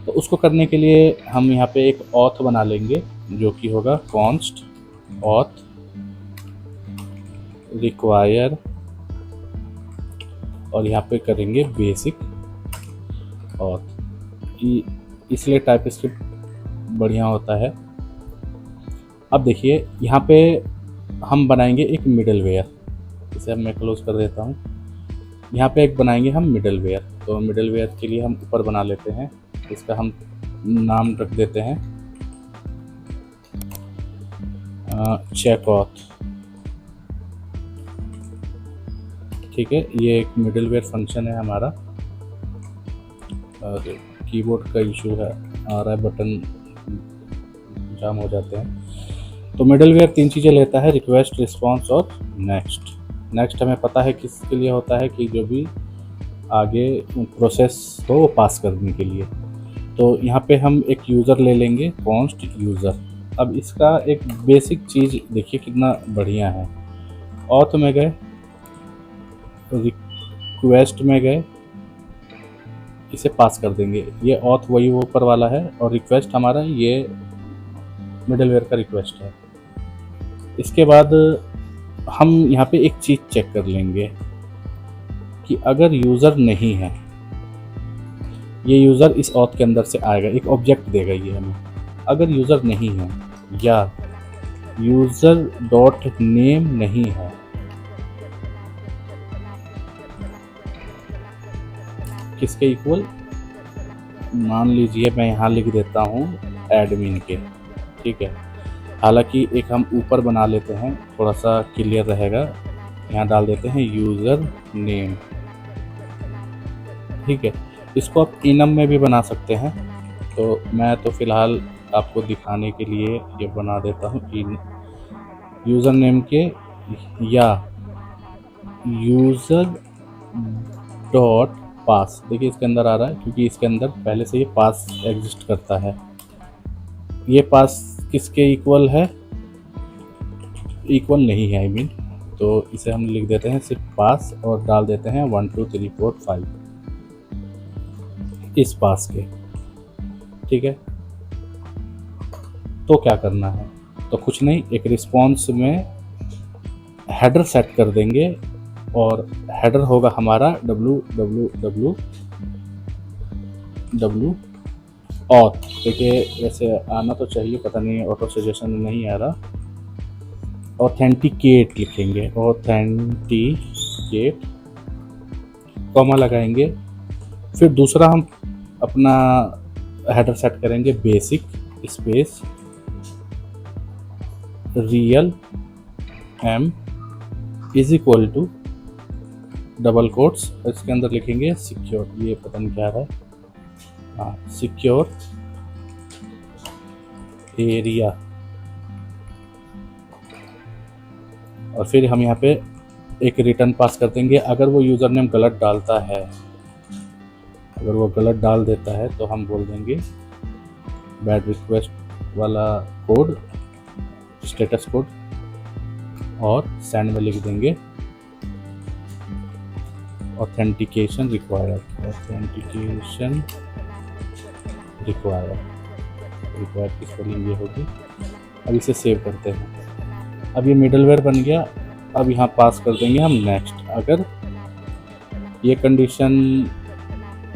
तो उसको करने के लिए हम यहाँ पे एक ऑथ बना लेंगे, जो कि होगा const auth require, और यहाँ पे करेंगे बेसिक ऑथ। इसलिए टाइपस्क्रिप्ट बढ़िया होता है। अब देखिए, यहाँ पे हम बनाएंगे एक मिडलवेयर, इसे मैं क्लोज कर देता हूँ। यहाँ पे एक बनाएंगे हम मिडलवेयर। तो मिडलवेयर के लिए हम ऊपर बना लेते हैं, इसका हम नाम रख देते हैं चेक ऑथ। ठीक है, ये एक मिडलवेयर फंक्शन है हमारा। कीबोर्ड का इशू है, आ रहा है, बटन जाम हो जाते हैं। तो मिडलवेयर 3 चीज़ें लेता है, रिक्वेस्ट, रिस्पॉन्स और नेक्स्ट। नेक्स्ट हमें पता है किसके लिए होता है, कि जो भी आगे प्रोसेस हो वो पास करने के लिए। तो यहाँ पे हम एक यूज़र ले लेंगे, कॉन्स्ट यूज़र। अब इसका एक बेसिक चीज़ देखिए कितना बढ़िया है। ऑथ में गए, रिक्वेस्ट में गए, इसे पास कर देंगे। ये ऑथ वही वो ऊपर वाला है, और रिक्वेस्ट हमारा ये मिडलवेयर का रिक्वेस्ट है। इसके बाद हम यहाँ पे एक चीज़ चेक कर लेंगे कि अगर यूज़र नहीं है, ये यूज़र इस ऑथ के अंदर से आएगा, एक ऑब्जेक्ट देगा ये हमें। अगर यूज़र नहीं है या यूज़र डॉट नेम नहीं है, किसके इक्वल, मान लीजिए मैं यहाँ लिख देता हूँ एडमिन के। ठीक है, हालांकि एक हम ऊपर बना लेते हैं, थोड़ा सा क्लियर रहेगा। यहाँ डाल देते हैं यूज़र नेम। ठीक है, इसको आप इनम में भी बना सकते हैं, तो मैं तो फ़िलहाल आपको दिखाने के लिए ये बना देता हूँ यूज़र नेम के, या यूज़र डॉट पास। देखिए इसके अंदर आ रहा है, क्योंकि इसके अंदर पहले से ये पास एग्जिस्ट करता है। ये पास किसके इक्वल है, इक्वल नहीं है, I mean, तो इसे हम लिख देते हैं सिर्फ पास, और डाल देते हैं 1 2 3 4 5 इस पास के। ठीक है, तो क्या करना है, तो कुछ नहीं, एक रिस्पॉन्स में हेडर सेट कर देंगे और हेडर होगा हमारा www auth। देखिए ऐसे आना तो चाहिए, पता नहीं ऑटो सजेशन नहीं आ रहा। ऑथेंटिकेट लिखेंगे, ऑथेंटिकेट, कॉमा लगाएंगे। फिर दूसरा हम अपना हेडर सेट करेंगे basic space realm is equal to double quotes, इसके अंदर लिखेंगे सिक्योर, ये पता नहीं क्या है, हाँ सिक्योर एरिया। और फिर हम यहाँ पे एक रिटर्न पास कर देंगे। अगर वो यूज़र नेम गलत डालता है, अगर वो गलत डाल देता है तो हम बोल देंगे बैड रिक्वेस्ट वाला कोड, स्टेटस कोड, और सेंड में लिख देंगे ऑथेंटिकेशन रिक्वायर्ड, ऑथेंटिकेशन रिक्वायर्ड की स्पेलिंग ये होगी। अब इसे सेव करते हैं। अब ये मिडलवेयर बन गया। अब यहाँ पास कर देंगे हम नेक्स्ट। अगर ये कंडीशन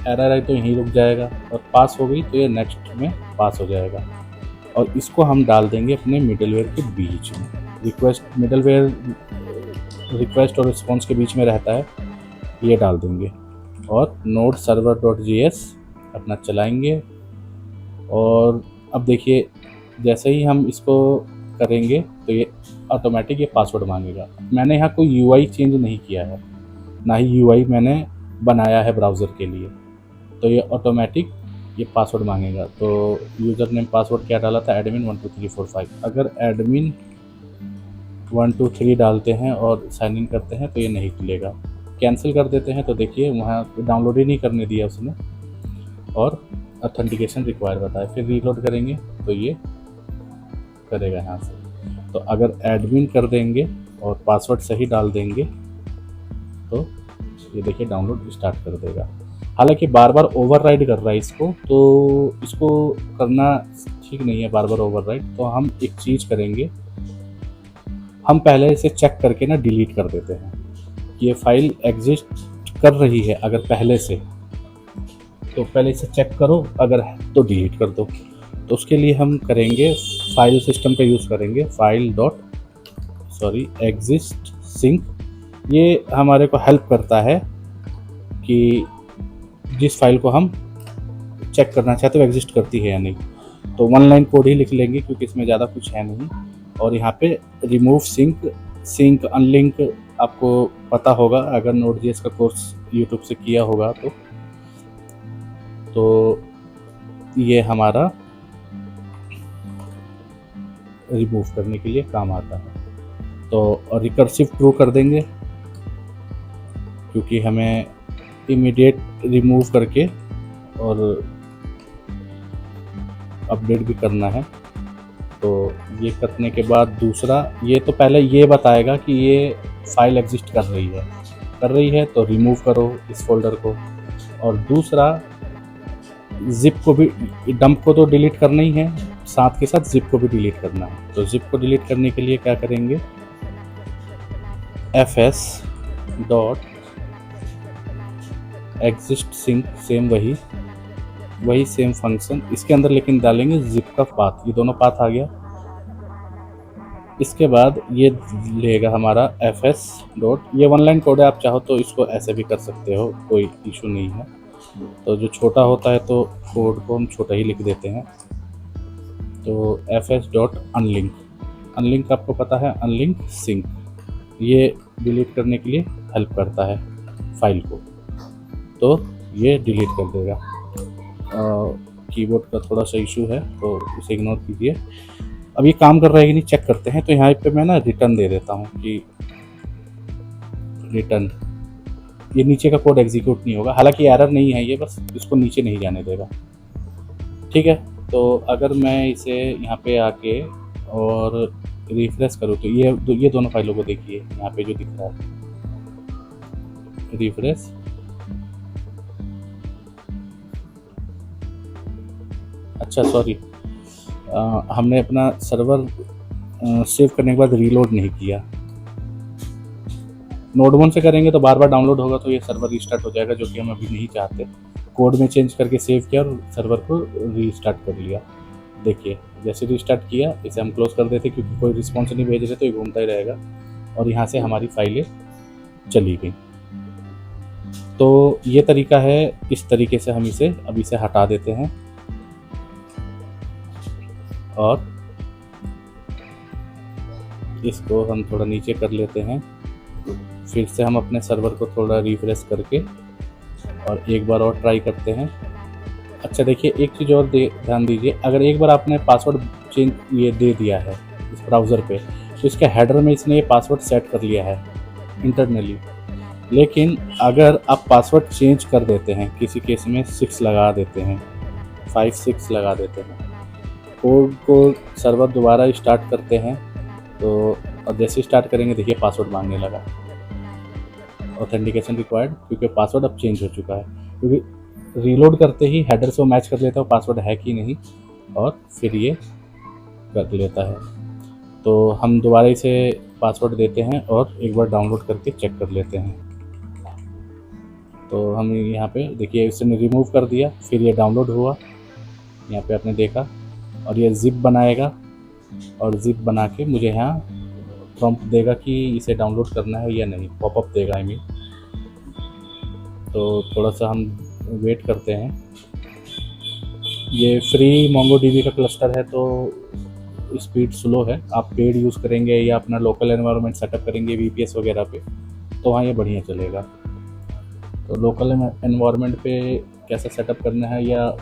एरर है तो यहीं रुक जाएगा, और पास हो गई तो ये नेक्स्ट में पास हो जाएगा। और इसको हम डाल देंगे अपने मिडलवेयर के बीच में। रिक्वेस्ट, मिडलवेयर रिक्वेस्ट और रिस्पॉन्स के बीच में रहता है, ये डाल देंगे। और नोड server.js अपना चलाएंगे। और अब देखिए जैसे ही हम इसको करेंगे तो ये ऑटोमेटिक ये पासवर्ड मांगेगा। मैंने यहाँ कोई यूआई चेंज नहीं किया है, ना ही यूआई मैंने बनाया है ब्राउज़र के लिए, तो ये ऑटोमेटिक ये पासवर्ड मांगेगा। तो यूज़र नेम पासवर्ड क्या डाला था, एडमिन 1 2 3 4 5। अगर एडमिन 1 2 3 डालते हैं और साइन इन करते हैं तो ये नहीं खुलेगा। कैंसिल कर देते हैं तो देखिए वहाँ डाउनलोड ही नहीं करने दिया उसने, और ऑथेंटिकेशन रिक्वायर बताया। फिर रीलोड करेंगे तो ये करेगा यहाँ से। तो अगर एडमिन कर देंगे और पासवर्ड सही डाल देंगे तो ये देखिए डाउनलोड स्टार्ट कर देगा। हालांकि बार बार ओवरराइड कर रहा है इसको, तो इसको करना ठीक नहीं है बार बार ओवरराइड। तो हम एक चीज़ करेंगे, हम पहले इसे चेक करके ना डिलीट कर देते हैं कि ये फाइल एग्जिस्ट कर रही है। अगर पहले से, तो पहले इसे चेक करो, अगर है तो डिलीट कर दो। तो उसके लिए हम करेंगे फाइल सिस्टम का यूज़ करेंगे, एग्जिस्ट सिंक। ये हमारे को हेल्प करता है कि जिस फाइल को हम चेक करना चाहते हो एग्जिस्ट करती है या नहीं। तो 1 लाइन कोड ही लिख लेंगे क्योंकि इसमें ज़्यादा कुछ है नहीं। और यहाँ पे रिमूव सिंक अनलिंक आपको पता होगा अगर Node.js का कोर्स यूट्यूब से किया होगा तो ये हमारा रिमूव करने के लिए काम आता है। तो और रिकर्सिव ट्रू कर देंगे क्योंकि हमें इमीडिएट रिमूव करके और अपडेट भी करना है। तो ये करने के बाद दूसरा, ये तो पहले ये बताएगा कि ये फाइल एग्जिस्ट कर रही है तो रिमूव करो इस फोल्डर को। और दूसरा जिप को भी, डंप को तो डिलीट करना ही है, साथ के साथ जिप को भी डिलीट करना है। तो जिप को डिलीट करने के लिए क्या करेंगे, fs dot exist sync, same वही सेम फंक्शन, इसके अंदर लेकिन डालेंगे जिप का पाथ। ये दोनों पाथ आ गया। इसके बाद ये लेगा हमारा fs डॉट, ये 1 लाइन कोड है, आप चाहो तो इसको ऐसे भी कर सकते हो, कोई इशू नहीं है। तो जो छोटा होता है तो कोड को हम छोटा ही लिख देते हैं। तो fs डॉट अनलिंक आपको पता है, अनलिंक सिंक, ये डिलीट करने के लिए हेल्प करता है फाइल को, तो ये डिलीट कर देगा। कीबोर्ड का थोड़ा सा इशू है तो इसे इग्नोर कीजिए। अब ये काम कर रहा है कि नहीं चेक करते हैं। तो यहाँ पे मैं ना रिटर्न दे देता हूँ कि रिटर्न, ये नीचे का कोड एग्जीक्यूट नहीं होगा। हालांकि एरर नहीं है ये, बस इसको नीचे नहीं जाने देगा, ठीक है। तो अगर मैं इसे यहाँ पे आके और रिफ्रेश करूँ तो ये दोनों फाइलों को देखिए, यहाँ पे जो दिख रहा है रिफ्रेश, अच्छा सॉरी, हमने अपना सर्वर सेव करने के बाद रीलोड नहीं किया। नोड 1 से करेंगे तो बार बार डाउनलोड होगा, तो ये सर्वर रीस्टार्ट हो जाएगा, जो कि हम अभी नहीं चाहते। कोड में चेंज करके सेव किया और सर्वर को रीस्टार्ट कर लिया। देखिए जैसे रीस्टार्ट किया, इसे हम क्लोज कर देते क्योंकि कोई रिस्पॉन्स नहीं भेज रहे, तो ये घूमता ही रहेगा और यहाँ से हमारी फाइलें चली गई। तो ये तरीका है, इस तरीके से हम इसे अभी से हटा देते हैं और इसको हम थोड़ा नीचे कर लेते हैं। फिर से हम अपने सर्वर को थोड़ा रिफ्रेश करके और एक बार और ट्राई करते हैं। अच्छा देखिए, एक चीज़ और ध्यान दीजिए, अगर एक बार आपने पासवर्ड चेंज ये दे दिया है इस ब्राउज़र पे, तो इसके हेडर में इसने ये पासवर्ड सेट कर लिया है इंटरनली। लेकिन अगर आप पासवर्ड चेंज कर देते हैं, किसी केस में 6 लगा देते हैं, 5-6 लगा देते हैं, कोड को सर्वर दोबारा स्टार्ट करते हैं, तो अब जैसे स्टार्ट करेंगे देखिए पासवर्ड मांगने लगा, ऑथेंटिकेशन रिक्वायर्ड, क्योंकि पासवर्ड अब चेंज हो चुका है। क्योंकि रीलोड करते ही हेडर से वो मैच कर लेता है पासवर्ड है कि नहीं, और फिर ये कर लेता है। तो हम दोबारा इसे पासवर्ड देते हैं और एक बार डाउनलोड करके चेक कर लेते हैं। तो हम यहाँ पे देखिए इसने रिमूव कर दिया, फिर ये डाउनलोड हुआ, यहाँ पे आपने देखा, और ये जिप बनाएगा और जिप बना के मुझे यहाँ प्रॉम्प्ट देगा कि इसे डाउनलोड करना है या नहीं, पॉपअप देगा आई मीन। तो थोड़ा सा हम वेट करते हैं। ये फ्री मोंगोडीबी का क्लस्टर है तो स्पीड स्लो है। आप पेड यूज़ करेंगे या अपना लोकल एनवायरनमेंट सेटअप करेंगे VPS वगैरह पे, तो वहाँ ये बढ़िया चलेगा। तो लोकल एनवायरनमेंट पे कैसे सेटअप करना है या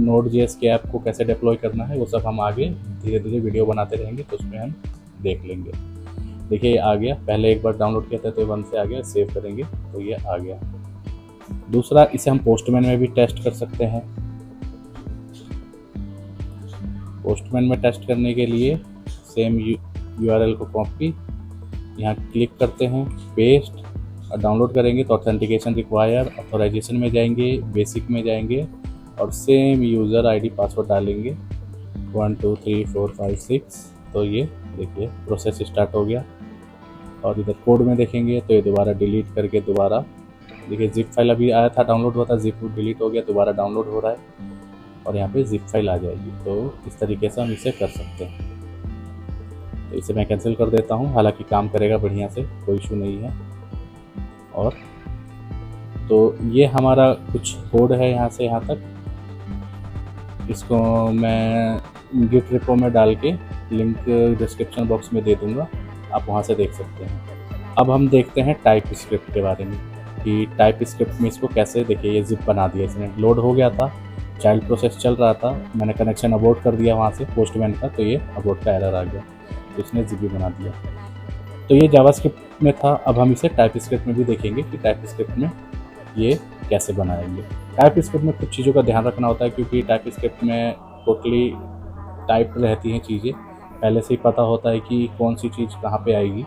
Node.js के ऐप को कैसे डिप्लॉय करना है, वो सब हम आगे धीरे धीरे वीडियो बनाते रहेंगे, तो उसमें हम देख लेंगे। देखिए ये आ गया, पहले एक बार डाउनलोड किया था तो 1 से आ गया, सेव करेंगे तो ये आ गया। दूसरा, इसे हम पोस्टमैन में भी टेस्ट कर सकते हैं। पोस्टमैन में टेस्ट करने के लिए सेम URL को कॉपी, यहाँ क्लिक करते हैं, पेस्ट, और डाउनलोड करेंगे तो ऑथेंटिकेशन रिक्वायर, ऑथोराइजेशन में जाएंगे, बेसिक में जाएंगे और सेम यूज़र ID पासवर्ड डालेंगे 1 2 3 4 5 6। तो ये देखिए प्रोसेस स्टार्ट हो गया। और इधर कोड में देखेंगे तो ये दोबारा डिलीट करके दोबारा देखिए जिप फाइल अभी आया था, डाउनलोड हुआ था, जिप डिलीट हो गया, दोबारा डाउनलोड हो रहा है और यहाँ पे जिप फाइल आ जाएगी। तो इस तरीके से हम इसे कर सकते हैं। तो इसे मैं कैंसिल कर देता हूँ, हालांकि काम करेगा बढ़िया से, कोई इशू नहीं है। और तो ये हमारा कुछ कोड है यहाँ से यहाँ तक। इसको मैं गिट रिपो में डाल के लिंक डिस्क्रिप्शन बॉक्स में दे दूँगा, आप वहाँ से देख सकते हैं। अब हम देखते हैं टाइप स्क्रिप्ट के बारे में कि टाइप स्क्रिप्ट में इसको कैसे, देखिए ये जिप बना दिया इसने, लोड हो गया था, चाइल्ड प्रोसेस चल रहा था, मैंने कनेक्शन अबॉर्ट कर दिया वहाँ से पोस्टमैन का, तो ये अबॉर्ट का एरर आ गया, तो इसने जिप भी बना दिया। तो ये जावास्क्रिप्ट में था। अब हम इसे टाइप स्क्रिप्ट में भी देखेंगे कि टाइप स्क्रिप्ट में ये कैसे बनाएंगे। टाइप स्क्रिप्ट में कुछ चीज़ों का ध्यान रखना होता है, क्योंकि टाइप स्क्रिप्ट में टोटली टाइप रहती हैं चीज़ें, पहले से ही पता होता है कि कौन सी चीज़ कहाँ पे आएगी,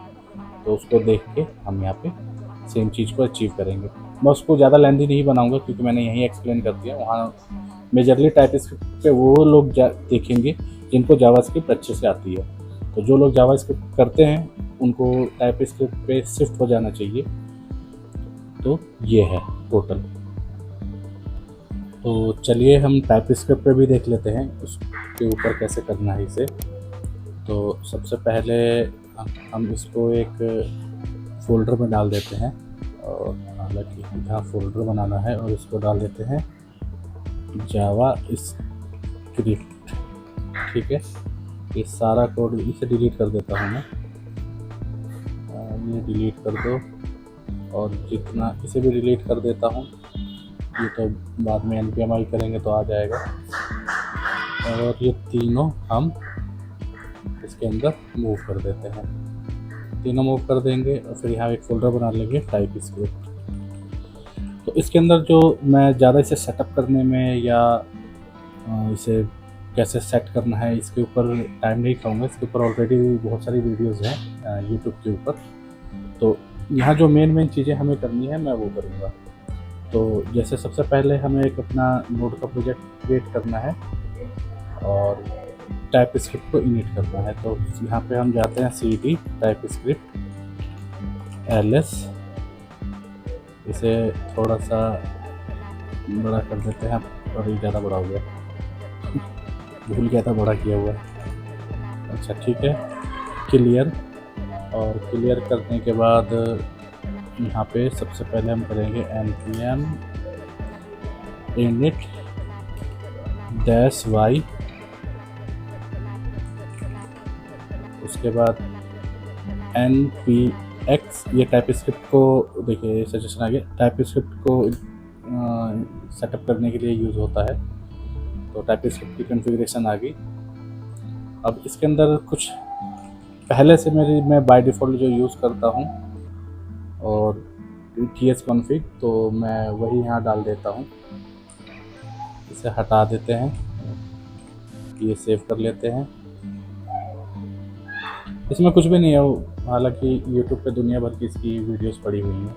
तो उसको देख के हम यहाँ पे सेम चीज़ को अचीव करेंगे। मैं उसको ज़्यादा लेंथी नहीं बनाऊंगा क्योंकि मैंने यहीं एक्सप्लेन कर दिया। वहाँ मेजरली टाइप स्क्रिप्ट पे वो लोग देखेंगे जिनको जावास्क्रिप्ट अच्छे से आती है। तो जो लोग जावास्क्रिप्ट करते हैं उनको टाइप स्क्रिप्ट पे शिफ्ट हो जाना चाहिए। तो ये है टोटल। तो चलिए हम टाइप स्क्रिप्ट पे भी देख लेते हैं उसके ऊपर कैसे करना है इसे। तो सबसे पहले हम इसको एक फ़ोल्डर में डाल देते हैं, और हालांकि यहाँ फ़ोल्डर बनाना है, और इसको डाल देते हैं जावा स्क्रिप्ट। ठीक है, ये सारा कोड इसे डिलीट कर देता हूँ मैं, ये डिलीट कर दो, और जितना इसे भी डिलीट कर देता हूँ, ये तो बाद में npmi करेंगे तो आ जाएगा। और ये तीनों हम इसके अंदर मूव कर देते हैं, तीनों मूव कर देंगे, और फिर यहाँ एक फ़ोल्डर बना लेंगे टाइप स्क्रिप्ट। तो इसके अंदर जो मैं ज़्यादा इसे सेटअप करने में या इसे कैसे सेट करना है इसके ऊपर टाइम नहीं खाऊंगा, इसके ऊपर ऑलरेडी बहुत सारी वीडियोस हैं यूट्यूब के ऊपर। तो यहाँ जो मेन चीज़ें हमें करनी है मैं वो करूँगा। तो जैसे सबसे पहले हमें एक अपना नोड का प्रोजेक्ट क्रिएट करना है, और टाइप स्क्रिप्ट को इनिट करना है। तो यहाँ पे हम जाते हैं CD टाइप स्क्रिप्ट LS, इसे थोड़ा सा बड़ा कर देते हैं और ये ज़्यादा बड़ा हो गया भूल गया था बड़ा किया हुआ है। अच्छा ठीक है, क्लियर। और क्लियर करने के बाद यहाँ पे सबसे पहले हम करेंगे npm init -y, उसके बाद npx। ये टाइप स्क्रिप्ट को देखिए सजेशन आ गया, टाइप स्क्रिप्ट को सेटअप करने के लिए यूज़ होता है। तो टाइप स्क्रिप्ट की कॉन्फ़िगरेशन आ गई। अब इसके अंदर कुछ पहले से मैं बाय डिफ़ॉल्ट जो यूज़ करता हूँ और tsconfig, तो मैं वही यहाँ डाल देता हूँ। इसे हटा देते हैं, ये सेव कर लेते हैं। इसमें कुछ भी नहीं है, हालांकि YouTube पे दुनिया भर की इसकी वीडियोस पड़ी हुई हैं।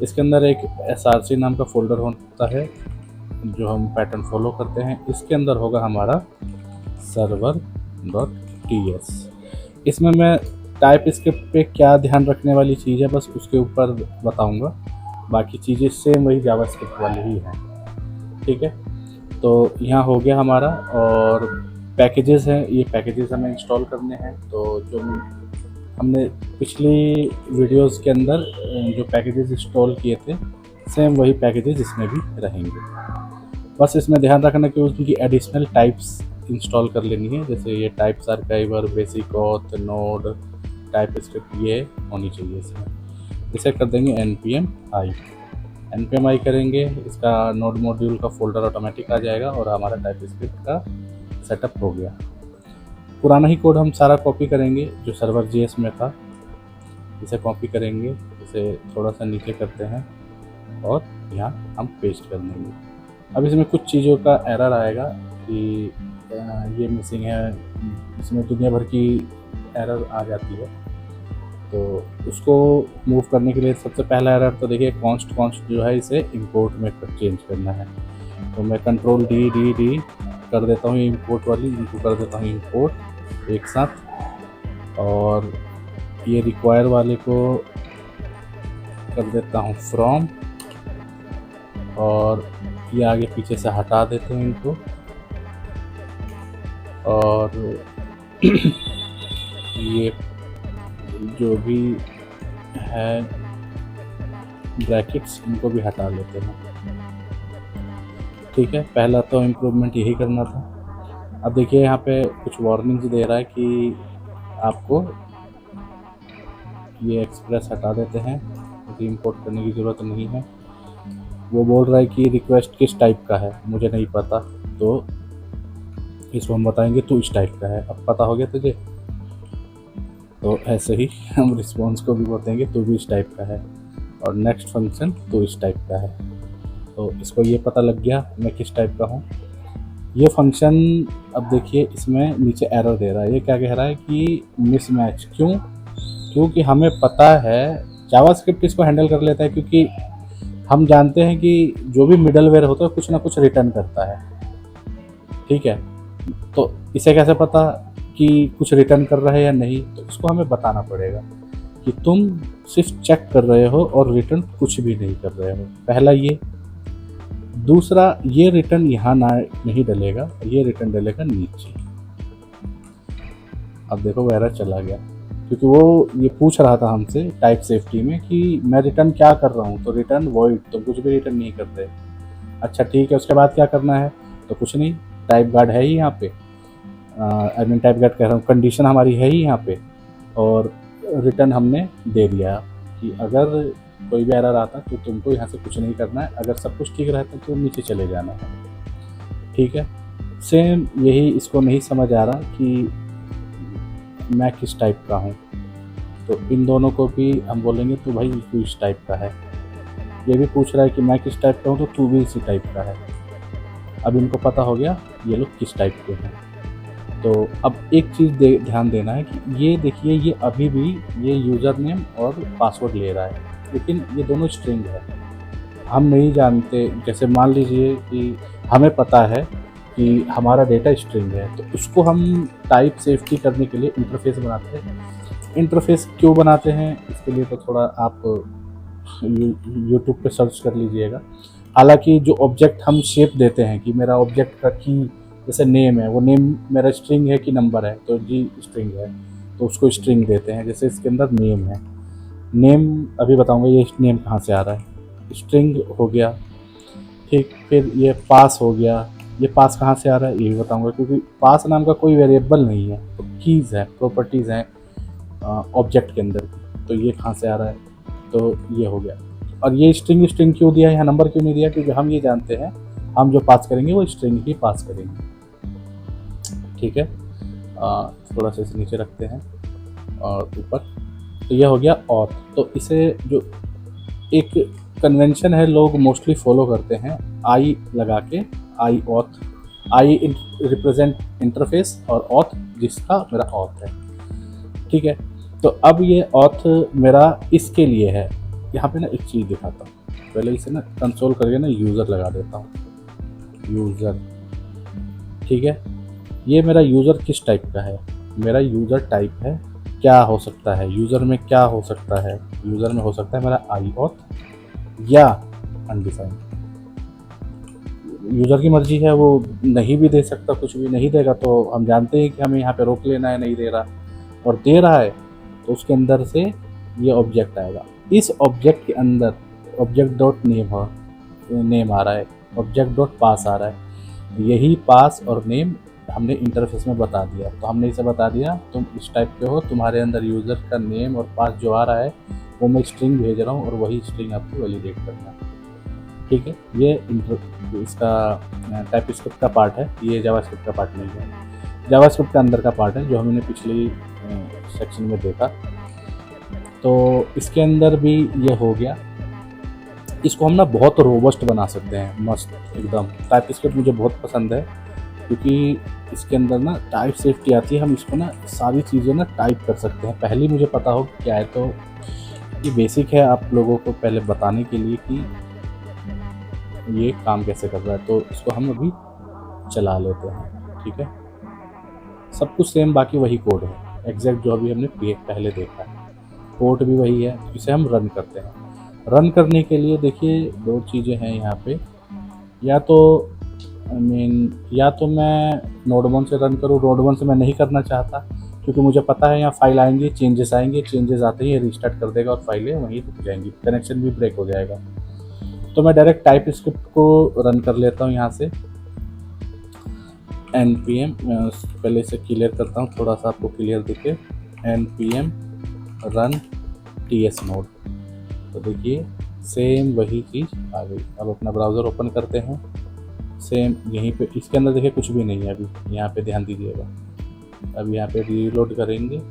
इसके अंदर एक src नाम का फ़ोल्डर होता है जो हम पैटर्न फॉलो करते हैं। इसके अंदर होगा हमारा server.ts। इसमें मैं टाइप स्क्रिप्ट पे क्या ध्यान रखने वाली चीज़ है बस उसके ऊपर बताऊंगा, बाकी चीज़ें सेम वही जावास्क्रिप्ट वाली ही हैं। ठीक है, तो यहाँ हो गया हमारा। और पैकेजेस हैं, ये पैकेजेस हमें इंस्टॉल करने हैं। तो जो हमने पिछली वीडियोस के अंदर जो पैकेजेस इंस्टॉल किए थे सेम वही पैकेजेस इसमें भी रहेंगे। बस इसमें ध्यान रखना कि उसकी एडिशनल टाइप्स इंस्टॉल कर लेनी है, जैसे ये types archiver, basic auth, node, type script, ये होनी चाहिए इसमें। इसे कर देंगे npm i करेंगे, इसका नोड मॉड्यूल का फोल्डर ऑटोमेटिक आ जाएगा और हमारा टाइप स्क्रिप्ट का सेटअप हो गया। पुराना ही कोड हम सारा कॉपी करेंगे जो server.js में था, इसे कॉपी करेंगे, इसे थोड़ा सा नीचे करते हैं और यहाँ हम पेस्ट कर देंगे। अब इसमें कुछ चीज़ों का एरर आएगा कि ये मिसिंग है, इसमें दुनिया भर की एरर आ जाती है। तो उसको मूव करने के लिए सबसे पहला एरर तो देखिए कॉन्स्ट जो है इसे इंपोर्ट में चेंज करना है। तो मैं कंट्रोल डी कर देता हूँ, इंपोर्ट वाली इनको कर देता हूँ इंपोर्ट एक साथ, और ये रिक्वायर वाले को कर देता हूँ फ्रॉम, और ये आगे पीछे से हटा देते हैं इनको। और ये जो भी है ब्रैकेट्स इनको भी हटा लेते हैं। ठीक है, पहला तो इम्प्रूवमेंट यही करना था। अब देखिए यहाँ पे कुछ वार्निंग्स दे रहा है कि आपको ये एक्सप्रेस हटा देते हैं, क्योंकि इंपोर्ट करने की ज़रूरत नहीं है। वो बोल रहा है कि रिक्वेस्ट किस टाइप का है, मुझे नहीं पता, तो इसको हम बताएंगे तू इस टाइप का है। अब पता हो गया तुझे, तो ऐसे ही हम रिस्पॉन्स को भी बताएंगे तू भी इस टाइप का है, और नेक्स्ट फंक्शन तू इस टाइप का है। तो इसको ये पता लग गया मैं किस टाइप का हूँ। ये फंक्शन अब देखिए इसमें नीचे एरर दे रहा है, ये क्या कह रहा है कि मिसमैच। क्योंकि हमें पता है जावास्क्रिप्ट इसको हैंडल कर लेता है, क्योंकि हम जानते हैं कि जो भी मिडलवेयर होता है कुछ ना कुछ रिटर्न करता है। ठीक है, तो इसे कैसे पता कि कुछ रिटर्न कर रहा है या नहीं, तो इसको हमें बताना पड़ेगा कि तुम सिर्फ चेक कर रहे हो और रिटर्न कुछ भी नहीं कर रहे हो। पहला ये। दूसरा, ये रिटर्न यहाँ नहीं डलेगा, ये रिटर्न डलेगा नीचे। अब देखो वो एरर चला गया, क्योंकि वो ये पूछ रहा था हमसे टाइप सेफ्टी में कि मैं रिटर्न क्या कर रहा हूँ, तो रिटर्न वॉइड, तो कुछ भी रिटर्न नहीं कर रहे। अच्छा ठीक है, उसके बाद क्या करना है, तो कुछ नहीं, टाइप गार्ड है ही यहाँ पे, टाइप गार्ड कह रहा हूँ, कंडीशन हमारी है ही यहाँ पे, और रिटर्न हमने दे दिया कि अगर कोई भी एरर आता तो तुमको यहाँ से कुछ नहीं करना है, अगर सब कुछ ठीक रहता तो नीचे चले जाना है। ठीक है, सेम यही इसको नहीं समझ आ रहा कि मैं किस टाइप का हूँ, तो इन दोनों को भी हम बोलेंगे तो भाई तू इस टाइप का है। ये भी पूछ रहा है कि मैं किस टाइप का हूँ, तो तू भी इसी टाइप का है। अब इनको पता हो गया ये लोग किस टाइप के हैं। तो अब एक चीज़ ध्यान देना है कि ये देखिए ये अभी भी ये यूज़र नेम और पासवर्ड ले रहा है, लेकिन ये दोनों स्ट्रिंग है। हम नहीं जानते, जैसे मान लीजिए कि हमें पता है कि हमारा डेटा स्ट्रिंग है, तो उसको हम टाइप सेफ्टी करने के लिए इंटरफेस बनाते हैं। इंटरफेस क्यों बनाते हैं इसके लिए तो थोड़ा आप यूट्यूब पे सर्च कर लीजिएगा। हालांकि जो ऑब्जेक्ट हम शेप देते हैं कि मेरा ऑब्जेक्ट का की जैसे नेम है, वो नेम मेरा स्ट्रिंग है कि नंबर है, तो जी स्ट्रिंग है तो उसको स्ट्रिंग देते हैं। जैसे इसके अंदर नेम है, नेम अभी बताऊंगा ये नेम कहाँ से आ रहा है, स्ट्रिंग हो गया। ठीक, फिर ये पास हो गया, ये पास कहाँ से आ रहा है ये भी बताऊंगा, क्योंकि पास नाम का कोई वेरिएबल नहीं है, तो कीज़ है, प्रॉपर्टीज़ हैं ऑब्जेक्ट के अंदर की, तो ये कहाँ से आ रहा है, तो ये हो गया। और ये स्ट्रिंग स्ट्रिंग क्यों दिया है, यहाँ नंबर क्यों नहीं दिया, क्योंकि हम ये जानते हैं हम जो पास करेंगे वो स्ट्रिंग ही पास करेंगे। ठीक है, थोड़ा सा इसे नीचे रखते हैं और ऊपर, तो ये हो गया ऑथ। तो इसे जो एक कन्वेंशन है लोग मोस्टली फॉलो करते हैं, आई लगा के, आई ऑथ, आई रिप्रेजेंट इंटरफेस और ऑथ जिसका मेरा ऑथ है। ठीक है, तो अब ये ऑथ मेरा इसके लिए है। यहाँ पे ना एक चीज़ दिखाता हूँ, पहले इसे ना कंसोल करके ना यूज़र लगा देता हूँ, यूज़र। ठीक है, ये मेरा यूज़र किस टाइप का है, मेरा यूज़र टाइप है, क्या हो सकता है यूज़र में, क्या हो सकता है यूज़र में, हो सकता है मेरा आई ऑथ या अनडिफाइंड। यूज़र की मर्जी है, वो नहीं भी दे सकता, कुछ भी नहीं देगा तो हम जानते हैं कि हमें यहाँ पे रोक लेना है, नहीं दे रहा, और दे रहा है तो उसके अंदर से ये ऑब्जेक्ट आएगा। इस ऑब्जेक्ट के अंदर ऑब्जेक्ट डॉट नेम हो, नेम आ रहा है, ऑब्जेक्ट डॉट पास आ रहा है, यही पास और नेम हमने इंटरफेस में बता दिया। तो हमने इसे बता दिया तुम इस टाइप के हो, तुम्हारे अंदर यूज़र का नेम और पास जो आ रहा है वो मैं स्ट्रिंग भेज रहा हूँ और वही स्ट्रिंग आपको वैलिडेट करना है। ठीक है, ये इसका टाइपस्क्रिप्ट का पार्ट है, ये जावास्क्रिप्ट का पार्ट नहीं है, जावास्क्रिप्ट का अंदर का पार्ट है जो हमने पिछली सेक्शन में देखा। तो इसके अंदर भी ये हो गया। इसको हम ना बहुत रोबस्ट बना सकते हैं, मस्त एकदम। टाइपस्क्रिप्ट मुझे बहुत पसंद है क्योंकि इसके अंदर ना टाइप सेफ्टी आती है, हम इसको ना सारी चीज़ें ना टाइप कर सकते हैं। पहले मुझे पता हो क्या है, तो ये बेसिक है आप लोगों को पहले बताने के लिए कि ये काम कैसे कर रहा है, तो इसको हम अभी चला लेते हैं। ठीक है, सब कुछ सेम, बाकी वही कोड है एग्जैक्ट जो अभी हमने पहले देखा है, कोड भी वही है। इसे हम रन करते हैं। रन करने के लिए देखिए दो चीज़ें हैं यहाँ पे, या तो या तो मैं नोड1 से रन करूँ। नोड1 से मैं नहीं करना चाहता क्योंकि मुझे पता है यहाँ फाइल आएंगी, चेंजेस आएंगे, चेंजेस आते ही रिस्टार्ट कर देगा और फाइलें वहीं रुक जाएंगी, कनेक्शन भी ब्रेक हो जाएगा। तो मैं डायरेक्ट टाइपस्क्रिप्ट को रन कर लेता हूँ यहाँ से। npm पहले इसे क्लियर करता हूँ, थोड़ा सा आपको क्लियर दिखे। npm run ts node, तो देखिए सेम वही चीज़ आ गई। अब अपना ब्राउज़र ओपन करते हैं, सेम यहीं पे इसके अंदर देखिए कुछ भी नहीं है अभी, यहाँ पे ध्यान दीजिएगा। अब यहाँ पे रीलोड करेंगे,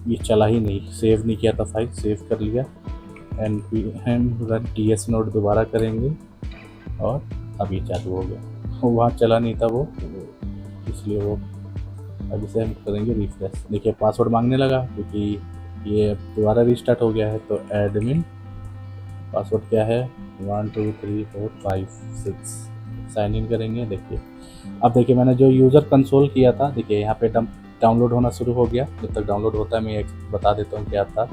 ये चला ही नहीं, सेव नहीं किया था फाइल, सेव कर लिया। npm run ts node दोबारा करेंगे और अभी चालू हो गया, वहाँ चला नहीं था वो, इसलिए वो। अब इसे हम करेंगे रिफ्रेश, देखिए पासवर्ड मांगने लगा क्योंकि ये दोबारा रिस्टार्ट हो गया है। तो एडमिन पासवर्ड क्या है, 1 2 3 4 5 6, साइन इन करेंगे। देखिए अब देखिए मैंने जो यूज़र कंसोल किया था, देखिए यहाँ पे डाउनलोड होना शुरू हो गया। जब तक डाउनलोड होता है मैं एक बता देता हूँ क्या था।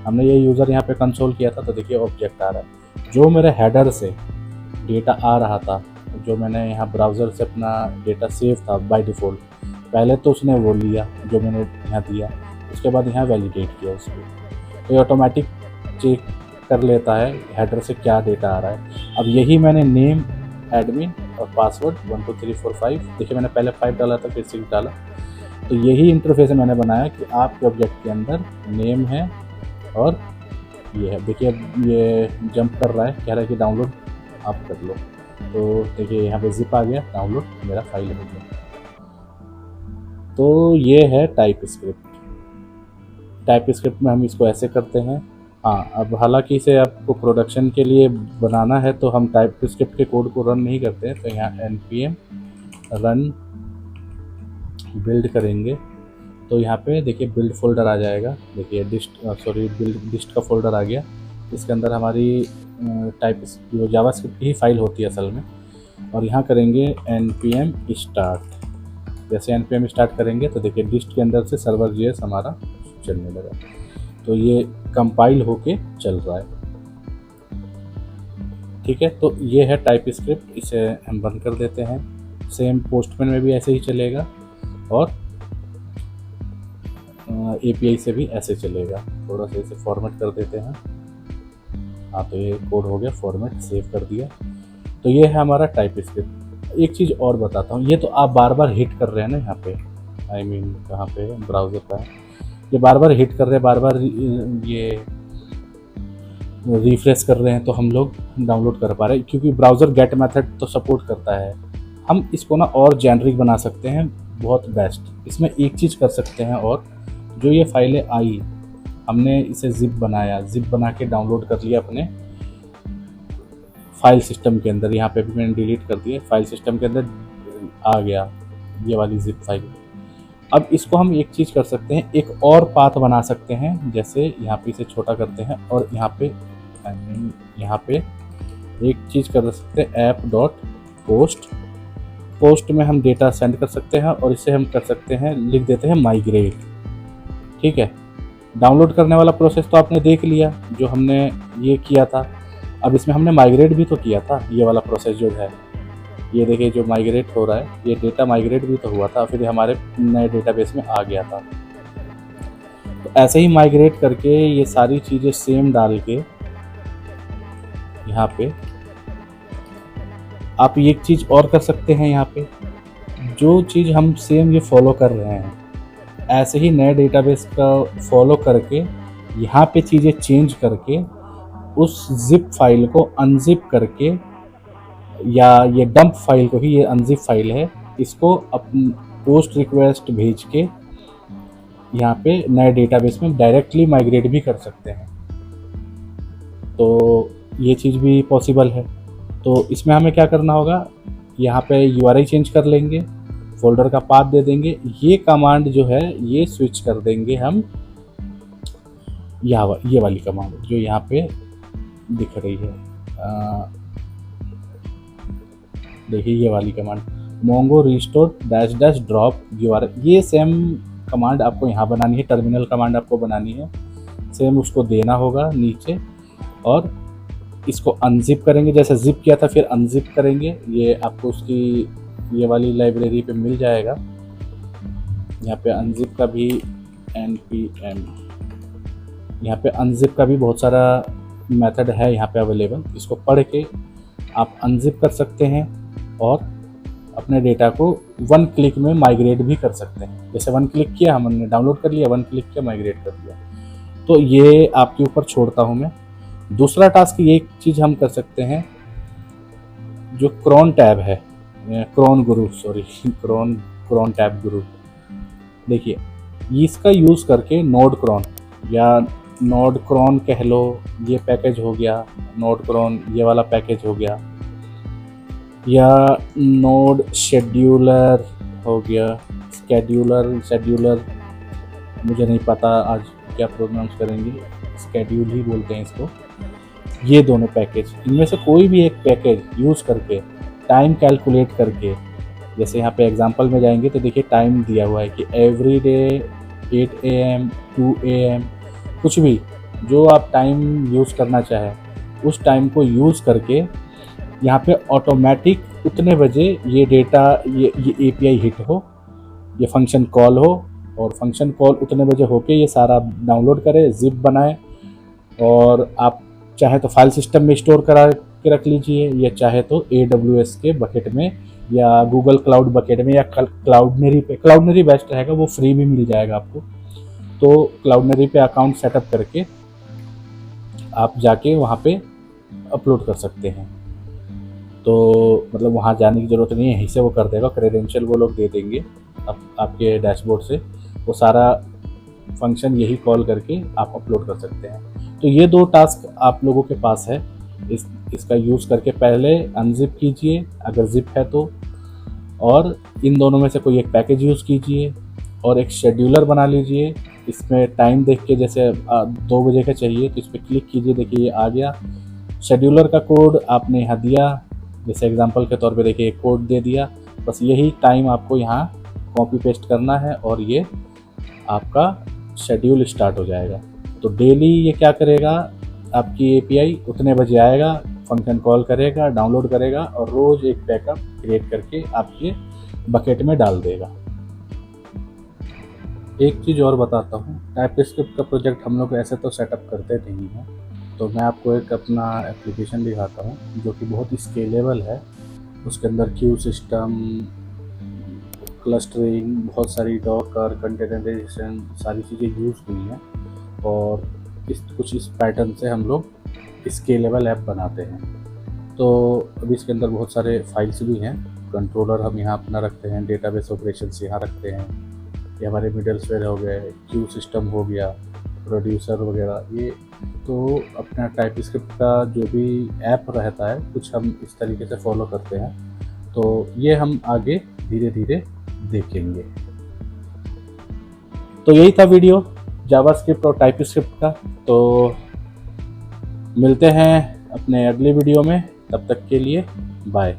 हमने ये यूज़र यहाँ पे कंसोल किया था, तो देखिए ऑब्जेक्ट आ रहा है जो मेरे हेडर से डेटा आ रहा था, जो मैंने यहाँ ब्राउज़र से अपना डेटा सेव था बाय डिफ़ॉल्ट। पहले तो उसने वो लिया जो मैंने यहाँ दिया, उसके बाद यहाँ वैलिडेट किया उसको, तो ये ऑटोमेटिक चेक कर लेता है हेडर से क्या डेटा आ रहा है। अब यही मैंने नेम, एडमिन और पासवर्ड 1 2 3 4 5, देखिए मैंने पहले 5 डाला था फिर 6 डाला। तो यही इंटरफेस मैंने बनाया कि आपके ऑब्जेक्ट के अंदर नेम है और ये है। देखिए अब ये जंप कर रहा है, कह रहा है कि डाउनलोड आप कर लो। तो देखिए यहाँ पे जिप आ गया, डाउनलोड मेरा फाइल हो गया। तो ये है टाइपस्क्रिप्ट। टाइपस्क्रिप्ट में हम इसको ऐसे करते हैं। हाँ, अब हालांकि इसे आपको प्रोडक्शन के लिए बनाना है तो हम टाइपस्क्रिप्ट के कोड को रन नहीं करते हैं। तो यहाँ npm रन बिल्ड करेंगे, तो यहाँ पे देखिए बिल्ड फोल्डर आ जाएगा। देखिए बिल्ड डिस्ट का फोल्डर आ गया। इसके अंदर हमारी टाइप जो जावास्क्रिप्ट की ही फाइल होती है असल में। और यहाँ करेंगे npm स्टार्ट। जैसे npm स्टार्ट करेंगे तो देखिए डिस्ट के अंदर से सर्वर JS हमारा चलने लगा। तो ये कंपाइल होके चल रहा है। ठीक है, तो ये है टाइप स्क्रिप्ट, इसे हम बंद कर देते हैं। सेम पोस्टमैन में भी ऐसे ही चलेगा और API से भी ऐसे चलेगा। थोड़ा सा इसे फॉर्मेट कर देते हैं। हाँ, तो ये कोड हो गया फॉर्मेट, सेव कर दिया। तो ये है हमारा टाइप स्क्रिप्ट। एक चीज़ और बताता हूँ, ये तो आप बार बार हिट कर रहे हैं ना यहाँ पे, आई मीन कहाँ पे ब्राउज़र का है, ये बार बार हिट कर रहे हैं, बार बार ये रिफ्रेश कर रहे हैं, तो हम लोग डाउनलोड कर पा रहे हैं क्योंकि ब्राउज़र गेट मेथड तो सपोर्ट करता है। हम इसको ना और जेनरिक बना सकते हैं, बहुत बेस्ट। इसमें एक चीज़ कर सकते हैं, और जो ये फाइलें आई, हमने इसे जिप बनाया, जिप बना के डाउनलोड कर लिया अपने फाइल सिस्टम के अंदर। यहाँ पे भी मैंने डिलीट कर दिया, फाइल सिस्टम के अंदर आ गया ये वाली जिप फाइल। अब इसको हम एक चीज़ कर सकते हैं, एक और पाथ बना सकते हैं। जैसे यहाँ पे इसे छोटा करते हैं और यहाँ पे एक चीज़ कर सकते हैं, app.post। पोस्ट में हम डेटा सेंड कर सकते हैं और इसे हम कर सकते हैं, लिख देते हैं माइग्रेट। ठीक है, डाउनलोड करने वाला प्रोसेस तो आपने देख लिया जो हमने ये किया था। अब इसमें हमने माइग्रेट भी तो किया था, ये वाला प्रोसेस जो है, ये देखिए जो माइग्रेट हो रहा है, ये डेटा माइग्रेट भी तो हुआ था, फिर हमारे नए डेटाबेस में आ गया था। तो ऐसे ही माइग्रेट करके ये सारी चीज़ें सेम डाल के यहाँ पे आप एक चीज़ और कर सकते हैं। यहाँ पे जो चीज़ हम सेम ये फॉलो कर रहे हैं, ऐसे ही नए डेटाबेस का फॉलो करके यहाँ पे चीज़ें चेंज करके उस जिप फाइल को अनजिप करके, या ये डंप फाइल को ही, ये अनजिप फाइल है, इसको पोस्ट रिक्वेस्ट भेज के यहाँ पे नए डेटाबेस में डायरेक्टली माइग्रेट भी कर सकते हैं। तो ये चीज़ भी पॉसिबल है। तो इसमें हमें क्या करना होगा, यहाँ पे URI चेंज कर लेंगे, फोल्डर का पाथ दे देंगे, ये कमांड जो है ये स्विच कर देंगे हम, ये वाली कमांड जो यहाँ पे दिख रही है, देखिए ये वाली command mongo restore -- drop URI, ये सेम कमांड आपको यहाँ बनानी है, टर्मिनल कमांड आपको बनानी है, सेम उसको देना होगा नीचे। और इसको अनजिप करेंगे, जैसे जिप किया था फिर अनजिप करेंगे। ये आपको उसकी ये वाली लाइब्रेरी पे मिल जाएगा। यहाँ पे अनजिप का भी npm, यहाँ पे अनजिप का भी बहुत सारा मेथड है यहाँ पे अवेलेबल। इसको पढ़ के आप अनजिप कर सकते हैं और अपने डेटा को 1 क्लिक में माइग्रेट भी कर सकते हैं। जैसे 1 क्लिक किया, हमने डाउनलोड कर लिया, 1 क्लिक किया, माइग्रेट कर दिया। तो ये आपके ऊपर छोड़ता हूँ मैं। दूसरा टास्क ये एक चीज़ हम कर सकते हैं, जो क्रॉन टैब है, क्रॉन टैब गुरु, देखिए इसका यूज़ करके नोड क्रॉन या नोड क्रॉन कह लो, ये पैकेज हो गया, नोड क्रॉन ये वाला पैकेज हो गया, या नोड शेड्यूलर हो गया, शेड्यूलर मुझे नहीं पता आज क्या प्रोनाउंस करेंगे, स्केड्यूल ही बोलते हैं इसको। ये दोनों पैकेज, इनमें से कोई भी एक पैकेज यूज़ करके टाइम कैलकुलेट करके, जैसे यहाँ पे एग्जांपल में जाएंगे तो देखिए टाइम दिया हुआ है कि एवरी डे 8 AM 2 AM, कुछ भी जो आप टाइम यूज़ करना चाहें उस टाइम को यूज़ करके यहाँ पे ऑटोमेटिक उतने बजे ये डेटा, ये API हिट हो, ये फंक्शन कॉल हो, और फंक्शन कॉल उतने बजे होके ये सारा डाउनलोड करे, जिप बनाए, और आप चाहे तो फाइल सिस्टम में स्टोर करा के रख लीजिए, या चाहे तो AWS के बकेट में या गूगल क्लाउड बकेट में, या क्लाउडनरी बेस्ट रहेगा, वो फ्री भी मिल जाएगा आपको। तो क्लाउडनरी पे अकाउंट सेटअप करके आप जाके वहाँ पे अपलोड कर सकते हैं। तो मतलब वहाँ जाने की ज़रूरत नहीं है, यहीं से वो कर देगा, क्रेडेंशियल वो लोग दे देंगे आपके डैशबोर्ड से, वो सारा फंक्शन यही कॉल करके आप अपलोड कर सकते हैं। तो ये 2 टास्क आप लोगों के पास है, इसका यूज़ करके पहले अनजिप कीजिए अगर जिप है तो, और इन दोनों में से कोई एक पैकेज यूज़ कीजिए, और एक शेड्यूलर बना लीजिए इसमें टाइम देख के, जैसे 2 बजे का चाहिए तो इस पर क्लिक कीजिए, देखिए ये आ गया। शेड्यूलर का कोड आपने यहाँ दिया, जैसे एग्जांपल के तौर पे देखिए कोड दे दिया, बस यही टाइम आपको यहाँ कॉपी पेस्ट करना है और ये आपका शेड्यूल स्टार्ट हो जाएगा। तो डेली ये क्या करेगा, आपकी एपीआई उतने बजे आएगा, फंक्शन कॉल करेगा, डाउनलोड करेगा और रोज़ एक बैकअप क्रिएट करके आपके बकेट में डाल देगा। एक चीज़ और बताता हूँ, टाइपस्क्रिप्ट का प्रोजेक्ट हम लोग ऐसे तो सेटअप करते नहीं हैं, तो मैं आपको एक अपना एप्लीकेशन दिखाता हूँ जो कि बहुत ही स्केलेबल है। उसके अंदर क्यू सिस्टम, क्लस्टरिंग, बहुत सारी डॉकर, कंटेनराइजेशन, सारी चीज़ें यूज़ हुई हैं और इस पैटर्न से हम लोग स्केलेबल ऐप बनाते हैं। तो अभी इसके अंदर बहुत सारे फाइल्स भी हैं। कंट्रोलर हम यहाँ अपना रखते हैं, डेटाबेस ऑपरेशंस यहाँ रखते हैं, ये हमारे मिडलवेयर हो गए, क्यू सिस्टम हो गया, प्रोड्यूसर वगैरह। ये तो अपना टाइपस्क्रिप्ट का जो भी ऐप रहता है कुछ हम इस तरीके से फॉलो करते हैं, तो ये हम आगे धीरे धीरे देखेंगे। तो यही था वीडियो जावास्क्रिप्ट और टाइपस्क्रिप्ट का। तो मिलते हैं अपने अगले वीडियो में, तब तक के लिए बाय।